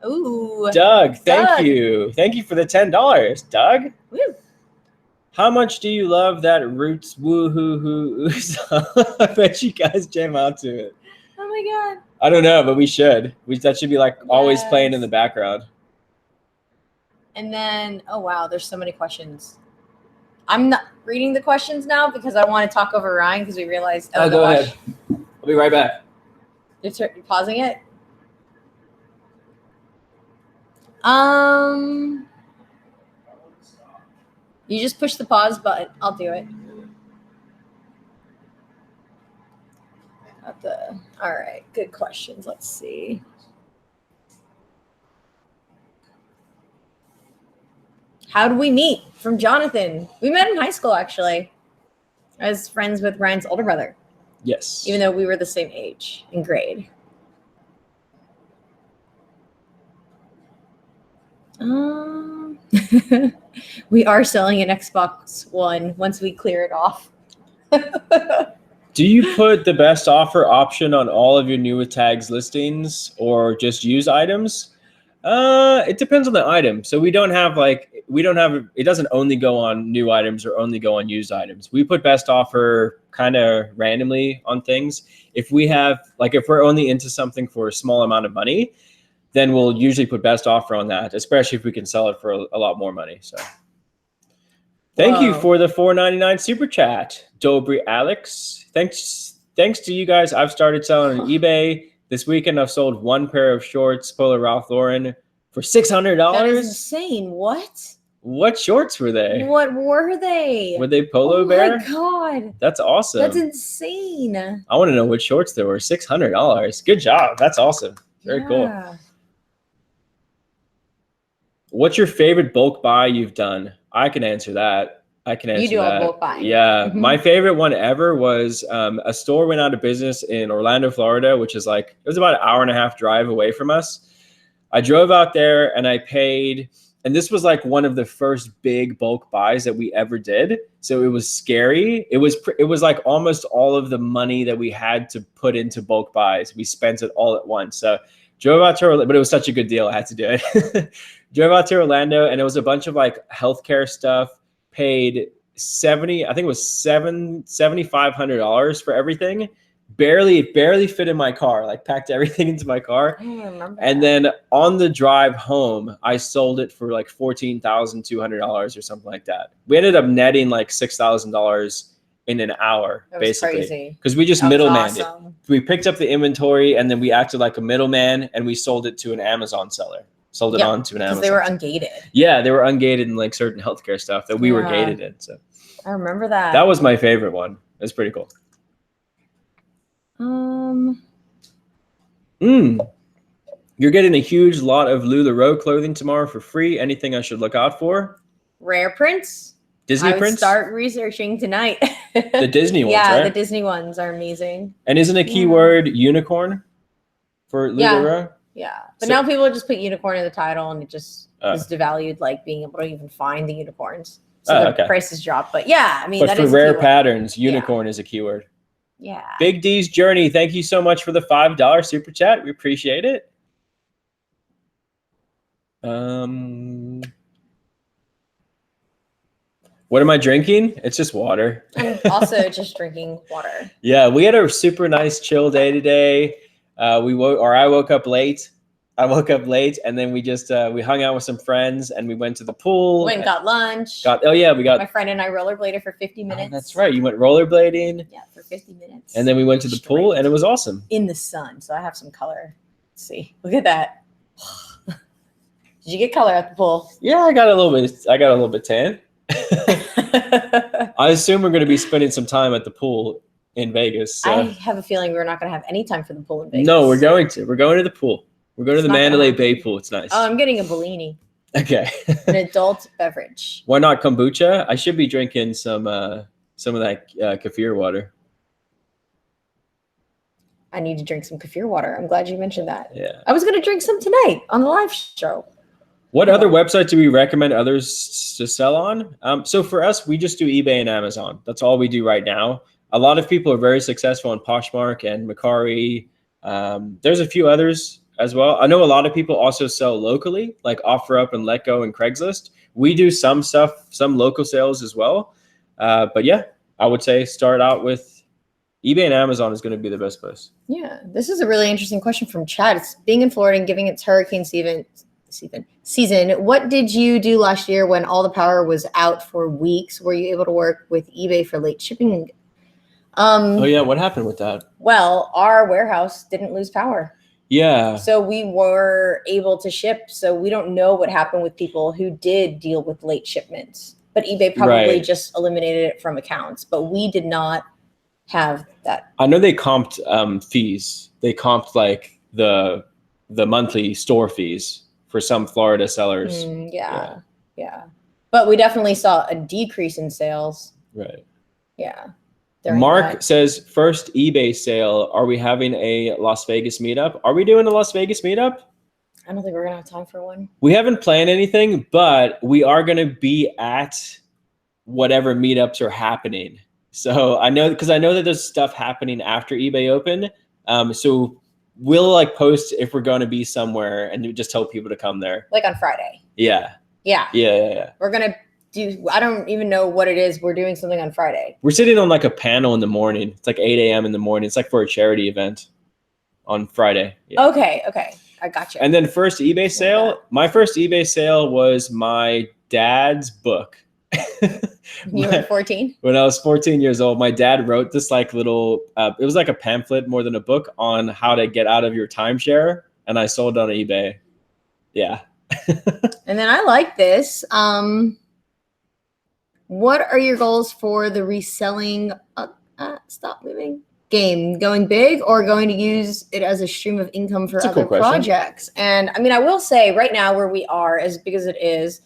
[SPEAKER 1] Ooh.
[SPEAKER 2] Doug, thank you. Thank you for the $10, Doug.
[SPEAKER 1] Woo.
[SPEAKER 2] How much do you love that Roots woo-hoo-hoo song? I bet you guys jam out to it.
[SPEAKER 1] Oh my God.
[SPEAKER 2] I don't know, but we should. That should be always playing in the background.
[SPEAKER 1] And then, oh wow, there's so many questions. I'm not reading the questions now because I want to talk over Ryan because we realized.
[SPEAKER 2] Oh, go ahead. I'll be right back.
[SPEAKER 1] You're pausing it? You just push the pause button. I'll do it. All right, good questions. Let's see. How did we meet? From Jonathan. We met in high school, actually. I was friends with Ryan's older brother.
[SPEAKER 2] Yes.
[SPEAKER 1] Even though we were the same age in grade. We are selling an Xbox One once we clear it off.
[SPEAKER 2] Do you put the best offer option on all of your new tags listings or just use items? It depends on the item. So it doesn't only go on new items or only go on used items. We put best offer kind of randomly on things. If we're only into something for a small amount of money, then we'll usually put best offer on that, especially if we can sell it for a lot more money. So thank you for the $4.99 super chat, Dobry Alex. Thanks to you guys. I've started selling on eBay. This weekend, I've sold one pair of shorts, Polo Ralph Lauren, for $600.
[SPEAKER 1] That is insane. What?
[SPEAKER 2] What shorts were they?
[SPEAKER 1] What were they?
[SPEAKER 2] Were they Polo Bear?
[SPEAKER 1] Oh my God.
[SPEAKER 2] That's awesome.
[SPEAKER 1] That's insane.
[SPEAKER 2] I want to know what shorts there were. $600. Good job. That's awesome. Very cool. What's your favorite bulk buy you've done? I can answer that. You do all bulk buying. Yeah. Mm-hmm. My favorite one ever was a store went out of business in Orlando, Florida, which is it was about an hour and a half drive away from us. I drove out there and I paid, and this was one of the first big bulk buys that we ever did. So it was scary. It was almost all of the money that we had to put into bulk buys. We spent it all at once. So drove out to Orlando, but it was such a good deal. I had to do it. Drove out to Orlando and it was a bunch of healthcare stuff. Paid $7,500 for everything. Barely fit in my car. Packed everything into my car.
[SPEAKER 1] I don't remember.
[SPEAKER 2] And then on the drive home, I sold it for $14,200 or something like that. We ended up netting $6,000 in an hour, basically, because we just middlemaned it. We picked up the inventory and then we acted like a middleman and we sold it to an Amazon seller. Sold it on to an Amazon.
[SPEAKER 1] Because they were ungated.
[SPEAKER 2] Yeah, they were ungated in certain healthcare stuff that we were gated in. So
[SPEAKER 1] I remember that.
[SPEAKER 2] That was my favorite one. It was pretty cool. You're getting a huge lot of LuLaRoe clothing tomorrow for free. Anything I should look out for?
[SPEAKER 1] Rare prints.
[SPEAKER 2] Disney prints?
[SPEAKER 1] Start researching tonight.
[SPEAKER 2] The Disney ones,
[SPEAKER 1] right?
[SPEAKER 2] Yeah,
[SPEAKER 1] the Disney ones are amazing.
[SPEAKER 2] And isn't a keyword unicorn for LuLaRoe?
[SPEAKER 1] Yeah. But now people just put unicorn in the title and it just is devalued, being able to even find the unicorns. So the prices drop. But yeah, I mean,
[SPEAKER 2] but for rare patterns, unicorn is a keyword.
[SPEAKER 1] Yeah.
[SPEAKER 2] Big D's Journey, thank you so much for the $5 super chat. We appreciate it. What am I drinking? It's just water.
[SPEAKER 1] I'm also just drinking water.
[SPEAKER 2] Yeah, we had a super nice chill day today. I woke up late I woke up late, and then we just we hung out with some friends, and we went to the pool.
[SPEAKER 1] Went and got lunch.
[SPEAKER 2] We got
[SPEAKER 1] my friend and I rollerbladed for 50 minutes.
[SPEAKER 2] Oh, that's right. You went rollerblading.
[SPEAKER 1] Yeah, for 50 minutes.
[SPEAKER 2] And then we went to the pool, and it was awesome.
[SPEAKER 1] In the sun, so I have some color. Let's see, look at that. Did you get color at the pool?
[SPEAKER 2] Yeah, I got a little bit tan. I assume we're going to be spending some time at the pool in Vegas. So.
[SPEAKER 1] I have a feeling we're not going to have any time for the pool in Vegas.
[SPEAKER 2] No, we're going to the pool. We're going to the Mandalay Bay pool. It's nice.
[SPEAKER 1] Oh, I'm getting a Bellini.
[SPEAKER 2] Okay.
[SPEAKER 1] An adult beverage.
[SPEAKER 2] Why not kombucha? I should be drinking some of that kefir water.
[SPEAKER 1] I need to drink some kefir water. I'm glad you mentioned that.
[SPEAKER 2] Yeah.
[SPEAKER 1] I was going to drink some tonight on the live show.
[SPEAKER 2] What other website do we recommend others to sell on? So for us, we just do eBay and Amazon. That's all we do right now. A lot of people are very successful on Poshmark and Mercari. There's a few others as well. I know a lot of people also sell locally, like OfferUp and Letgo and Craigslist. We do some stuff, some local sales as well. But yeah, I would say start out with eBay and Amazon is going to be the best place.
[SPEAKER 1] Yeah, this is a really interesting question from Chad. It's being in Florida and giving its hurricane season. What did you do last year when all the power was out for weeks? Were you able to work with eBay for late shipping?
[SPEAKER 2] Oh yeah, what happened with that?
[SPEAKER 1] Well, our warehouse didn't lose power.
[SPEAKER 2] Yeah.
[SPEAKER 1] So we were able to ship. So we don't know what happened with people who did deal with late shipments. But eBay probably just eliminated it from accounts. But we did not have that.
[SPEAKER 2] I know they comped fees. They comped like the monthly store fees for some Florida sellers.
[SPEAKER 1] Yeah. But we definitely saw a decrease in sales.
[SPEAKER 2] Right.
[SPEAKER 1] Yeah.
[SPEAKER 2] Mark says, first eBay sale. Are we having a Las Vegas meetup? Are we doing a Las Vegas meetup?
[SPEAKER 1] I don't think we're going to have time for one.
[SPEAKER 2] We haven't planned anything, but we are going to be at whatever meetups are happening. So I know that there's stuff happening after eBay Open. So we'll like post if we're going to be somewhere and just tell people to come there.
[SPEAKER 1] Like on Friday.
[SPEAKER 2] Yeah.
[SPEAKER 1] We're going to I don't even know what it is. We're doing something on Friday.
[SPEAKER 2] We're sitting on like a panel in the morning. It's like 8 a.m. in the morning. It's like for a charity event on Friday. Yeah.
[SPEAKER 1] Okay. I got you.
[SPEAKER 2] And then first eBay sale. My first eBay sale was my dad's book.
[SPEAKER 1] You were 14?
[SPEAKER 2] When I was 14 years old, my dad wrote this like little, it was like a pamphlet more than a book on how to get out of your timeshare. And I sold it on eBay. Yeah.
[SPEAKER 1] And then I like this. What are your goals for the reselling game? Going big or going to use it as a stream of income for other projects? And I mean, I will say right now where we are, as big as it is,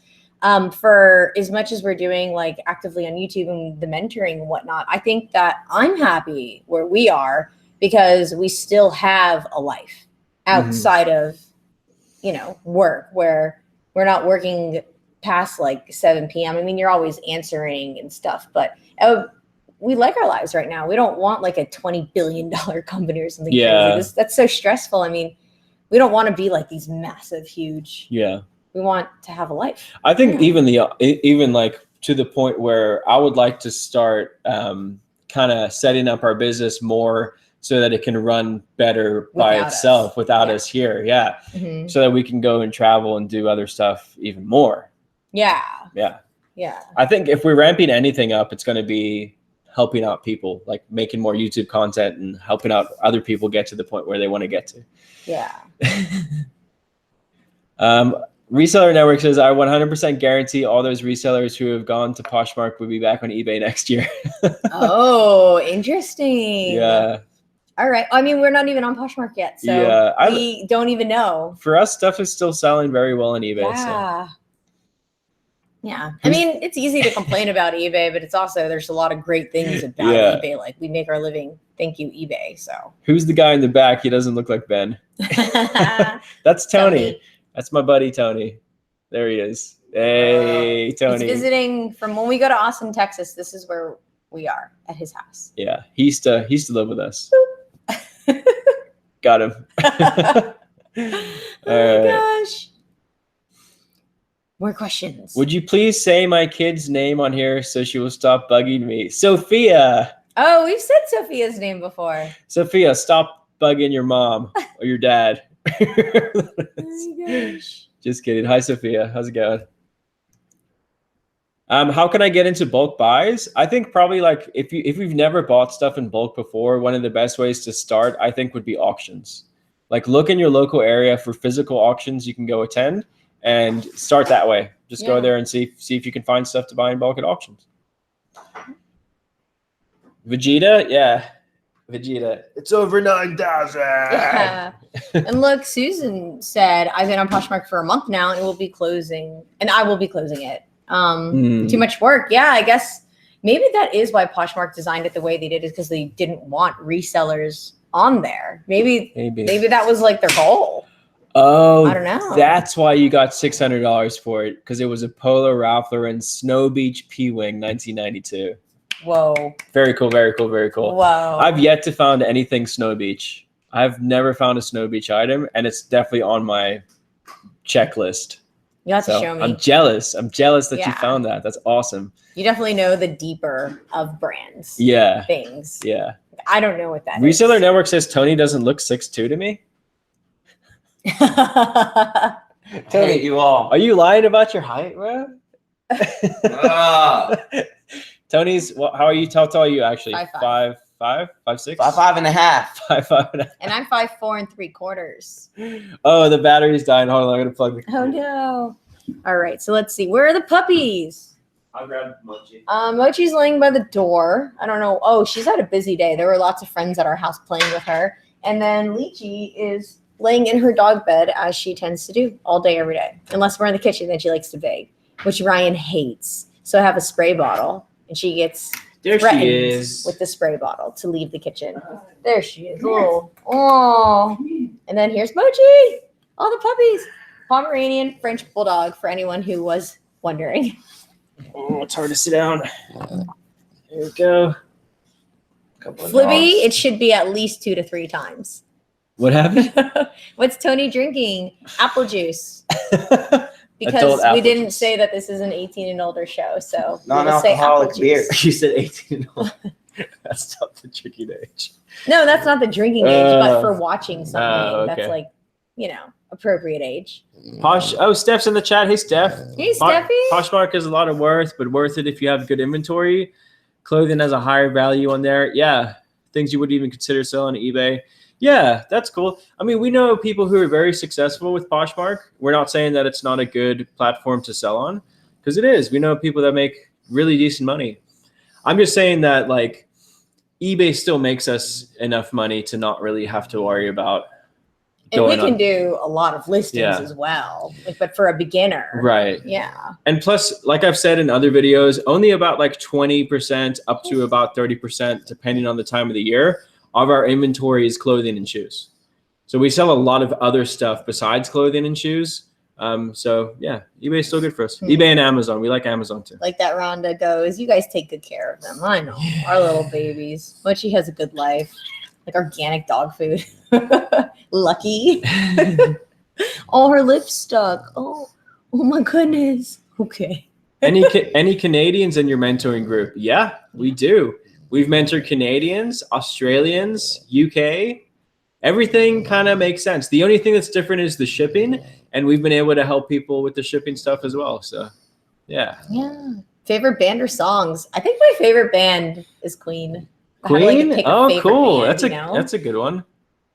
[SPEAKER 1] for as much as we're doing like actively on YouTube and the mentoring and whatnot, I think that I'm happy where we are because we still have a life outside of, work where we're not working past like 7 p.m. I mean, you're always answering and stuff, but we like our lives right now. We don't want like a $20 billion company or something.
[SPEAKER 2] Yeah.
[SPEAKER 1] Crazy. That's so stressful. I mean, we don't want to be like these massive, huge.
[SPEAKER 2] Yeah.
[SPEAKER 1] We want to have a life.
[SPEAKER 2] I think even like to the point where I would like to start kind of setting up our business more so that it can run better by itself without us here. Yeah. Mm-hmm. So that we can go and travel and do other stuff even more.
[SPEAKER 1] Yeah.
[SPEAKER 2] I think if we're ramping anything up, it's going to be helping out people, like making more YouTube content and helping out other people get to the point where they want to get to.
[SPEAKER 1] Yeah.
[SPEAKER 2] Reseller Network says, I 100% guarantee all those resellers who have gone to Poshmark will be back on eBay next year.
[SPEAKER 1] Oh, interesting.
[SPEAKER 2] Yeah.
[SPEAKER 1] All right. I mean, we're not even on Poshmark yet, so we don't even know.
[SPEAKER 2] For us, stuff is still selling very well on eBay.
[SPEAKER 1] Yeah. So. Yeah. I mean, it's easy to complain about eBay, but it's also, there's a lot of great things about eBay. Like we make our living. Thank you, eBay. So
[SPEAKER 2] who's the guy in the back? He doesn't look like Ben. That's Tony. That's my buddy, Tony. There he is. Hey, Tony.
[SPEAKER 1] He's visiting from when we go to Austin, Texas. This is where we are at his house.
[SPEAKER 2] Yeah. He used to live with us. Got him.
[SPEAKER 1] Oh my gosh. More questions.
[SPEAKER 2] Would you please say my kid's name on here so she will stop bugging me? Sophia.
[SPEAKER 1] Oh, we've said Sophia's name before.
[SPEAKER 2] Sophia, stop bugging your mom or your dad.
[SPEAKER 1] Oh my gosh.
[SPEAKER 2] Just kidding. Hi, Sophia. How's it going? How can I get into bulk buys? I think probably like if you've never bought stuff in bulk before, one of the best ways to start, I think, would be auctions. Like look in your local area for physical auctions you can go attend and start that way. Just go there and see if you can find stuff to buy in bulk at auctions. Vegeta, yeah. Vegeta. It's over 9,000.
[SPEAKER 1] Yeah. And look, Susan said, I've been on Poshmark for a month now and it will be closing, and I will be closing it. Too much work. Yeah, I guess maybe that is why Poshmark designed it the way they did, is because they didn't want resellers on there. Maybe that was like their goal.
[SPEAKER 2] Oh,
[SPEAKER 1] I don't know.
[SPEAKER 2] That's why you got $600 for it, because it was a Polo Ralph Lauren Snow Beach P-Wing 1992.
[SPEAKER 1] Whoa.
[SPEAKER 2] Very cool, very cool, very cool.
[SPEAKER 1] Whoa.
[SPEAKER 2] I've yet to find anything Snow Beach. I've never found a Snow Beach item, and it's definitely on my checklist.
[SPEAKER 1] You have to show me.
[SPEAKER 2] I'm jealous. That you found that. That's awesome.
[SPEAKER 1] You definitely know the deeper of brands.
[SPEAKER 2] Yeah.
[SPEAKER 1] Things.
[SPEAKER 2] Yeah.
[SPEAKER 1] I don't know what that
[SPEAKER 2] Reseller
[SPEAKER 1] is.
[SPEAKER 2] Network says Tony doesn't look 6'2" to me.
[SPEAKER 3] Tony, you all.
[SPEAKER 2] Are you lying about your height, bro? Tony's, how are you? How tall are you actually?
[SPEAKER 1] 5'5".
[SPEAKER 2] 5'5", 5'6"?
[SPEAKER 3] 5'5" and a half.
[SPEAKER 2] 5'5".
[SPEAKER 1] And I'm 5'4" 3/4.
[SPEAKER 2] Oh, the battery's dying. Hold on, I'm gonna plug the.
[SPEAKER 1] Oh no. All right, so let's see. Where are the puppies?
[SPEAKER 3] I'll grab Mochi.
[SPEAKER 1] Mochi's laying by the door. I don't know. Oh, she's had a busy day. There were lots of friends at our house playing with her. And then Lychee is laying in her dog bed, as she tends to do all day, every day. Unless we're in the kitchen, then she likes to beg, which Ryan hates. So I have a spray bottle, and she gets threatened with the spray bottle to leave the kitchen. There she is. Oh. And then here's Mochi. All the puppies. Pomeranian French Bulldog, for anyone who was wondering.
[SPEAKER 2] Oh, it's hard to sit down. There we go.
[SPEAKER 1] Flibby, it should be at least 2 to 3 times.
[SPEAKER 2] What happened?
[SPEAKER 1] What's Tony drinking? Apple juice. Because we didn't say that this is an 18 and older show, so
[SPEAKER 3] non-alcoholic beer.
[SPEAKER 2] You said 18 and older. That's not the drinking age.
[SPEAKER 1] No, that's not the drinking age, but for watching something,
[SPEAKER 2] okay.
[SPEAKER 1] that's like, appropriate age.
[SPEAKER 2] Steph's in the chat. Hey, Steph.
[SPEAKER 1] Hey, Steffi.
[SPEAKER 2] Poshmark is a lot of worth, but worth it if you have good inventory. Clothing has a higher value on there. Yeah, things you wouldn't even consider selling on eBay. Yeah, that's cool. I mean, we know people who are very successful with Poshmark. We're not saying that it's not a good platform to sell on, because it is. We know people that make really decent money. I'm just saying that, like, eBay still makes us enough money to not really have to worry about.
[SPEAKER 1] And we can do a lot of listings as well, but for a beginner.
[SPEAKER 2] Right.
[SPEAKER 1] Yeah.
[SPEAKER 2] And plus, like I've said in other videos, only about like 20% up to about 30%, depending on the time of the year, of our inventory is clothing and shoes. So we sell a lot of other stuff besides clothing and shoes. So yeah, eBay is still good for us. eBay and Amazon. We like Amazon too.
[SPEAKER 1] Like that Rhonda goes, you guys take good care of them. I know. Our little babies. Mochi has a good life. Like organic dog food. Lucky. All her lips stuck. Oh my goodness. Okay.
[SPEAKER 2] Any Canadians in your mentoring group? Yeah, we do. We've mentored Canadians, Australians, UK. Everything kind of makes sense. The only thing that's different is the shipping, and we've been able to help people with the shipping stuff as well. So, yeah.
[SPEAKER 1] Yeah. Favorite band or songs? I think my favorite band is Queen.
[SPEAKER 2] Queen? Oh, cool. Band, that's a good one.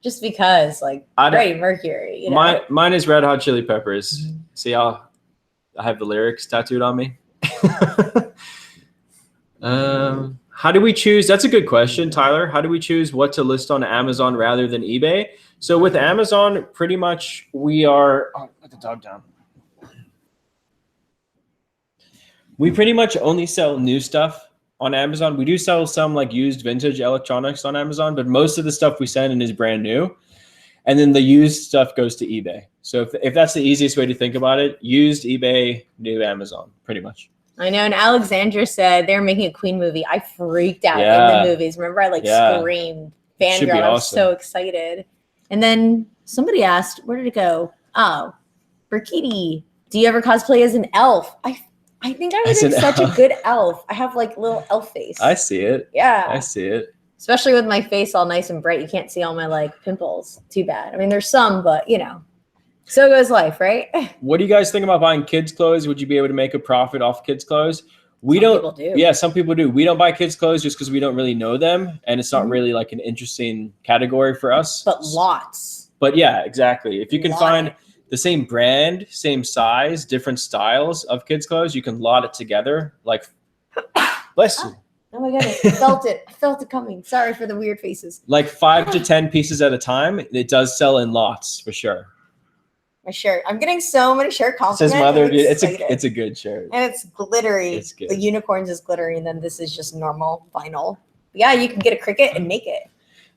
[SPEAKER 1] Just because, like, Freddie Mercury.
[SPEAKER 2] Mine is Red Hot Chili Peppers. Mm-hmm. See how I have the lyrics tattooed on me? How do we choose? That's a good question, Tyler. How do we choose what to list on Amazon rather than eBay? So with Amazon, pretty much we are. Oh, put the dog down. We pretty much only sell new stuff on Amazon. We do sell some like used vintage electronics on Amazon, but most of the stuff we send in is brand new. And then the used stuff goes to eBay. So if that's the easiest way to think about it, used eBay, new Amazon, pretty much.
[SPEAKER 1] I know. And Alexandra said they're making a Queen movie. I freaked out in the movies. Remember, I screamed. Fangirl. I was so excited. And then somebody asked, where did it go? Oh, Burkiti, do you ever cosplay as an elf? I think I would be such a good elf. I have like little elf face.
[SPEAKER 2] I see it.
[SPEAKER 1] Yeah.
[SPEAKER 2] I see it.
[SPEAKER 1] Especially with my face all nice and bright. You can't see all my like pimples. Too bad. I mean, there's some, but you know, so goes life, right?
[SPEAKER 2] What do you guys think about buying kids' clothes? Would you be able to make a profit off kids' clothes?
[SPEAKER 1] Some people do.
[SPEAKER 2] Yeah, some people do. We don't buy kids' clothes just because we don't really know them, and it's not really like an interesting category for us.
[SPEAKER 1] But lots.
[SPEAKER 2] But yeah, exactly. If you can
[SPEAKER 1] Lot
[SPEAKER 2] find
[SPEAKER 1] it.
[SPEAKER 2] the same brand, same size, different styles of kids' clothes, you can lot it together. Like, bless you.
[SPEAKER 1] Oh my goodness, I felt it. I felt it coming. Sorry for the weird faces.
[SPEAKER 2] Like 5 to 10 pieces at a time. It does sell in lots for sure.
[SPEAKER 1] My shirt. I'm getting so many shirt
[SPEAKER 2] It
[SPEAKER 1] compliments.
[SPEAKER 2] says mother.
[SPEAKER 1] I'm
[SPEAKER 2] It's
[SPEAKER 1] excited.
[SPEAKER 2] a good shirt.
[SPEAKER 1] And it's glittery.
[SPEAKER 2] It's good.
[SPEAKER 1] The unicorns is glittery, and then this is just normal vinyl. Yeah, you can get a Cricut and make it.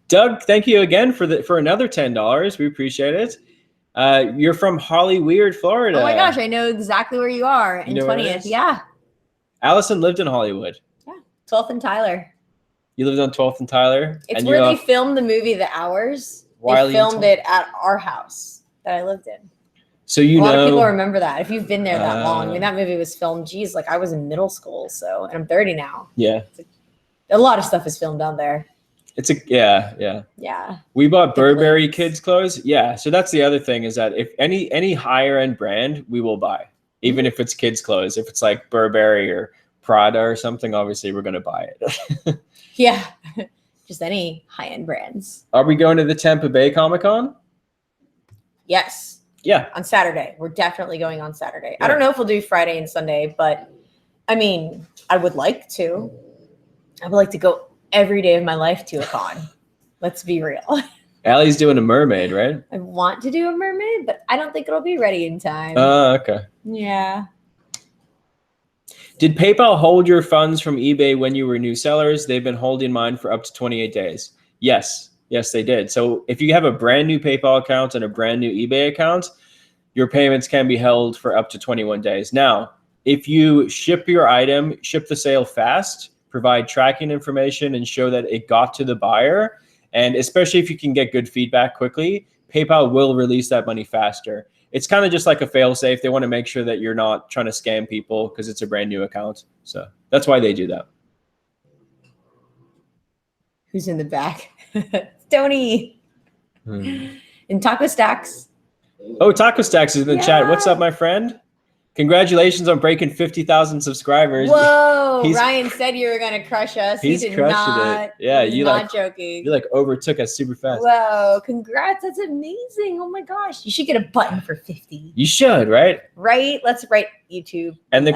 [SPEAKER 2] Doug, thank you again for another $10. We appreciate it. You're from Hollyweird, Florida.
[SPEAKER 1] Oh my gosh, I know exactly where you are in
[SPEAKER 2] You know where it
[SPEAKER 1] 20th.
[SPEAKER 2] is?
[SPEAKER 1] Yeah.
[SPEAKER 2] Allison lived in Hollywood.
[SPEAKER 1] 12th and Tyler.
[SPEAKER 2] You lived on 12th and Tyler.
[SPEAKER 1] It's
[SPEAKER 2] and
[SPEAKER 1] where
[SPEAKER 2] you're
[SPEAKER 1] they
[SPEAKER 2] off
[SPEAKER 1] filmed the movie The Hours.
[SPEAKER 2] Wiley
[SPEAKER 1] They
[SPEAKER 2] and
[SPEAKER 1] filmed
[SPEAKER 2] Tom-
[SPEAKER 1] it at our house that I lived in.
[SPEAKER 2] So you
[SPEAKER 1] A lot
[SPEAKER 2] know.
[SPEAKER 1] of people remember that. If you've been there that long. I mean,
[SPEAKER 2] Uh,
[SPEAKER 1] that movie was filmed, geez, like I was in middle school, so, and I'm 30 now.
[SPEAKER 2] Yeah.
[SPEAKER 1] A lot of stuff is filmed down there.
[SPEAKER 2] Yeah.
[SPEAKER 1] Yeah.
[SPEAKER 2] We bought
[SPEAKER 1] The
[SPEAKER 2] Burberry
[SPEAKER 1] clothes.
[SPEAKER 2] kids clothes. Yeah. So that's the other thing is that if any higher end brand we will buy, even if it's kids clothes. If it's like Burberry or Prada or something, obviously we're gonna buy it.
[SPEAKER 1] Yeah. Just any high-end brands.
[SPEAKER 2] Are we going to the Tampa Bay Comic-Con?
[SPEAKER 1] Yes.
[SPEAKER 2] Yeah.
[SPEAKER 1] On Saturday. We're definitely going on Saturday.
[SPEAKER 2] Yeah.
[SPEAKER 1] I don't know if we'll do Friday and Sunday, but I mean, I would like to. I would like to go every day of my life to a con. Let's be real.
[SPEAKER 2] Allie's doing a mermaid, right?
[SPEAKER 1] I want to do a mermaid, but I don't think it'll be ready in time.
[SPEAKER 2] Okay.
[SPEAKER 1] Yeah.
[SPEAKER 2] Did PayPal hold your funds from eBay when you were new sellers? They've been holding mine for up to 28 days. Yes, they did. So if you have a brand new PayPal account and a brand new eBay account, your payments can be held for up to 21 days. Now, if you ship your item, ship the sale fast, provide tracking information and show that it got to the buyer, and especially if you can get good feedback quickly, PayPal will release that money faster. It's kind of just like a fail-safe. They want to make sure that you're not trying to scam people because it's a brand new account. So that's why they do that.
[SPEAKER 1] Who's in the back? Tony. And Taco Stacks.
[SPEAKER 2] Oh, Taco Stacks is in the chat. What's
[SPEAKER 1] Yeah.
[SPEAKER 2] up, my friend? Congratulations on breaking 50,000 subscribers.
[SPEAKER 1] Whoa.
[SPEAKER 2] He's-
[SPEAKER 1] Ryan said you were going to crush us.
[SPEAKER 2] He's
[SPEAKER 1] he did
[SPEAKER 2] crushing
[SPEAKER 1] not.
[SPEAKER 2] it. Yeah,
[SPEAKER 1] He's
[SPEAKER 2] you
[SPEAKER 1] not
[SPEAKER 2] like-
[SPEAKER 1] joking.
[SPEAKER 2] You like overtook us super fast.
[SPEAKER 1] Whoa. Congrats. That's amazing. Oh my gosh. You should get a button for 50.
[SPEAKER 2] You should, right?
[SPEAKER 1] Right? Let's write YouTube.
[SPEAKER 2] And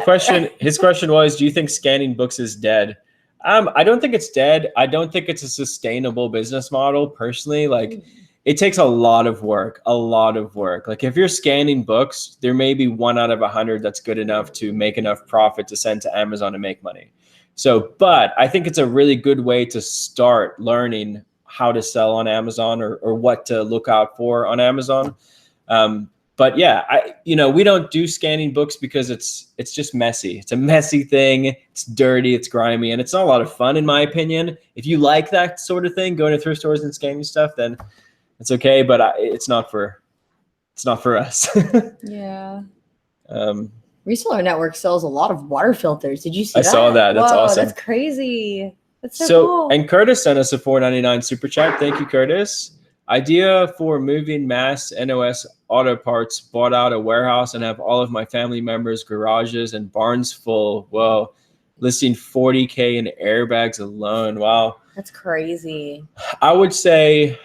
[SPEAKER 2] his question was, do you think scanning books is dead? I don't think it's dead. I don't think it's a sustainable business model personally. Like it takes a lot of work. Like if you're scanning books, there may be 1 out of 100 that's good enough to make enough profit to send to Amazon and make money. So, but I think it's a really good way to start learning how to sell on Amazon or what to look out for on Amazon. But yeah, we don't do scanning books because it's just messy. It's a messy thing. It's dirty. It's grimy, and it's not a lot of fun, in my opinion. If you like that sort of thing, going to thrift stores and scanning stuff, then it's okay. But it's not for us.
[SPEAKER 1] Yeah.
[SPEAKER 2] Um,
[SPEAKER 1] Reseller Network sells a lot of water filters. Did you see
[SPEAKER 2] I
[SPEAKER 1] that?
[SPEAKER 2] saw that. That's
[SPEAKER 1] Whoa,
[SPEAKER 2] awesome.
[SPEAKER 1] That's crazy. That's so,
[SPEAKER 2] So,
[SPEAKER 1] cool.
[SPEAKER 2] and Curtis sent us a $4.99 super chat. Thank you, Curtis. Idea for moving mass NOS auto parts, bought out a warehouse and have all of my family members' garages and barns full. Whoa. Listing 40K in airbags alone. Wow.
[SPEAKER 1] That's crazy.
[SPEAKER 2] I would say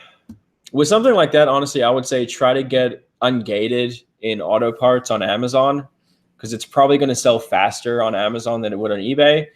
[SPEAKER 2] with something like that, honestly, I would say try to get ungated in auto parts on Amazon because it's probably going to sell faster on Amazon than it would on eBay.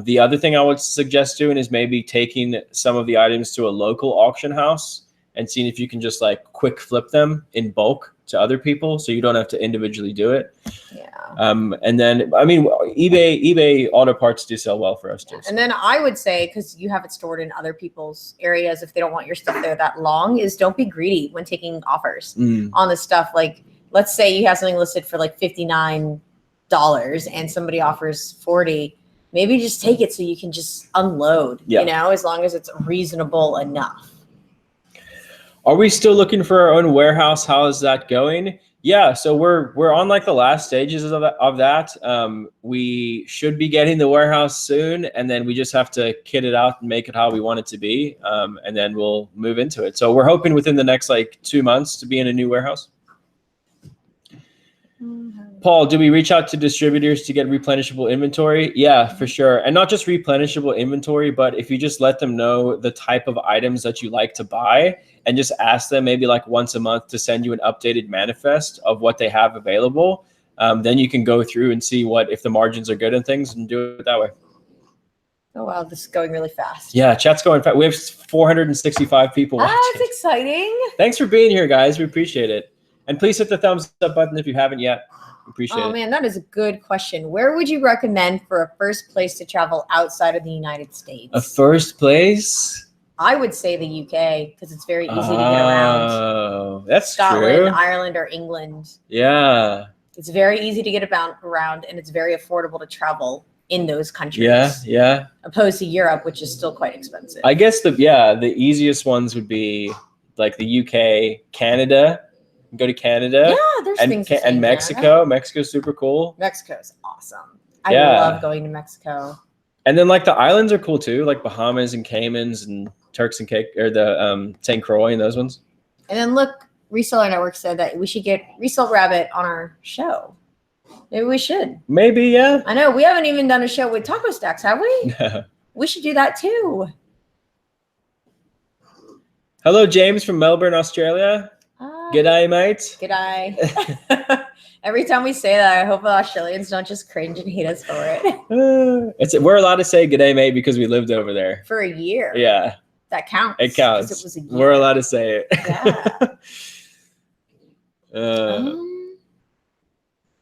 [SPEAKER 2] The other thing I would suggest doing is maybe taking some of the items to a local auction house and seeing if you can just like quick flip them in bulk to other people so you don't have to individually do it.
[SPEAKER 1] Yeah.
[SPEAKER 2] And then, I mean, eBay auto parts do sell well for us too.
[SPEAKER 1] And then I would say, because you have it stored in other people's areas, if they don't want your stuff there that long, is don't be greedy when taking offers on this stuff. Like, let's say you have something listed for like $59 and somebody offers 40. Maybe just take it so you can just unload, as long as it's reasonable enough.
[SPEAKER 2] Are we still looking for our own warehouse? How is that going? Yeah, so we're on like the last stages of that. We should be getting the warehouse soon, and then we just have to kit it out and make it how we want it to be, and then we'll move into it. So we're hoping within the next like 2 months to be in a new warehouse. Paul, do we reach out to distributors to get replenishable inventory? Yeah, for sure. And not just replenishable inventory, but if you just let them know the type of items that you like to buy and just ask them maybe like once a month to send you an updated manifest of what they have available, then you can go through and see if the margins are good and things and do it that way.
[SPEAKER 1] Oh, wow. This is going really fast.
[SPEAKER 2] Yeah, chat's going fast. We have 465 people watching.
[SPEAKER 1] That's exciting.
[SPEAKER 2] Thanks for being here, guys. We appreciate it. And please hit the thumbs up button if you haven't yet. Appreciate it.
[SPEAKER 1] Oh, man, that is a good question. Where would you recommend for a first place to travel outside of the United States?
[SPEAKER 2] A first place?
[SPEAKER 1] I would say the UK because it's very easy to get around.
[SPEAKER 2] Oh, that's
[SPEAKER 1] Scotland,
[SPEAKER 2] true.
[SPEAKER 1] Ireland, or England.
[SPEAKER 2] Yeah.
[SPEAKER 1] It's very easy to get around, and it's very affordable to travel in those countries.
[SPEAKER 2] Yeah.
[SPEAKER 1] Opposed to Europe, which is still quite expensive.
[SPEAKER 2] I guess the easiest ones would be like the UK, Canada. Go to Canada.
[SPEAKER 1] Yeah, there's things to see
[SPEAKER 2] and
[SPEAKER 1] in
[SPEAKER 2] Mexico.
[SPEAKER 1] Canada.
[SPEAKER 2] Mexico's super cool.
[SPEAKER 1] Mexico's awesome. I
[SPEAKER 2] Yeah.
[SPEAKER 1] love going to Mexico.
[SPEAKER 2] And then like the islands are cool too, like Bahamas and Caymans and Turks and the St. Croix and those ones.
[SPEAKER 1] And then look, Reseller Network said that we should get Resell Rabbit on our show. Maybe we should.
[SPEAKER 2] Maybe, yeah.
[SPEAKER 1] I know we haven't even done a show with Taco Stacks, have we? We should do that too.
[SPEAKER 2] Hello, James from Melbourne, Australia. G'day, mate.
[SPEAKER 1] G'day. Every time we say that, I hope the Australians don't just cringe and hate us for it.
[SPEAKER 2] We're allowed to say g'day, mate, because we lived over there.
[SPEAKER 1] For a year.
[SPEAKER 2] Yeah.
[SPEAKER 1] That counts.
[SPEAKER 2] It counts.
[SPEAKER 1] 'Cause it was a year.
[SPEAKER 2] We're allowed to say it.
[SPEAKER 1] Yeah.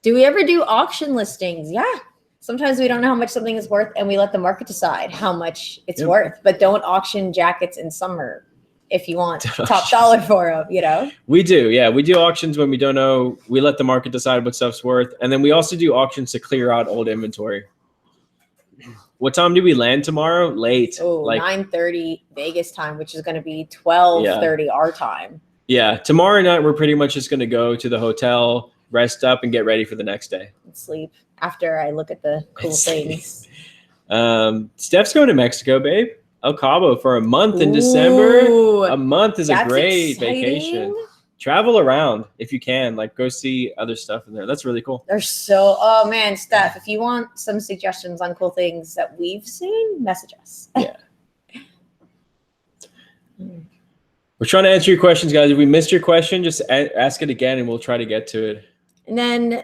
[SPEAKER 1] Do we ever do auction listings? Yeah. Sometimes we don't know how much something is worth, and we let the market decide how much it's worth. But don't auction jackets in summer if you want top dollar for them, you know?
[SPEAKER 2] We do, yeah. We do auctions when we don't know. We let the market decide what stuff's worth. And then we also do auctions to clear out old inventory. What time do we land tomorrow? Late.
[SPEAKER 1] Oh,
[SPEAKER 2] like
[SPEAKER 1] 9:30 Vegas time, which is going to be 12:30 our time.
[SPEAKER 2] Yeah. Tomorrow night, we're pretty much just going to go to the hotel, rest up, and get ready for the next day.
[SPEAKER 1] And sleep after I look at the cool things.
[SPEAKER 2] Steph's going to Mexico, babe. El Cabo for a month in December.
[SPEAKER 1] Ooh,
[SPEAKER 2] A month is a great
[SPEAKER 1] exciting.
[SPEAKER 2] vacation. Travel around if you can. Like, go see other stuff in there. That's really cool.
[SPEAKER 1] Oh man, Steph, if you want some suggestions on cool things that we've seen, message us.
[SPEAKER 2] Yeah. We're trying to answer your questions, guys. If we missed your question, just ask it again and we'll try to get to it.
[SPEAKER 1] And then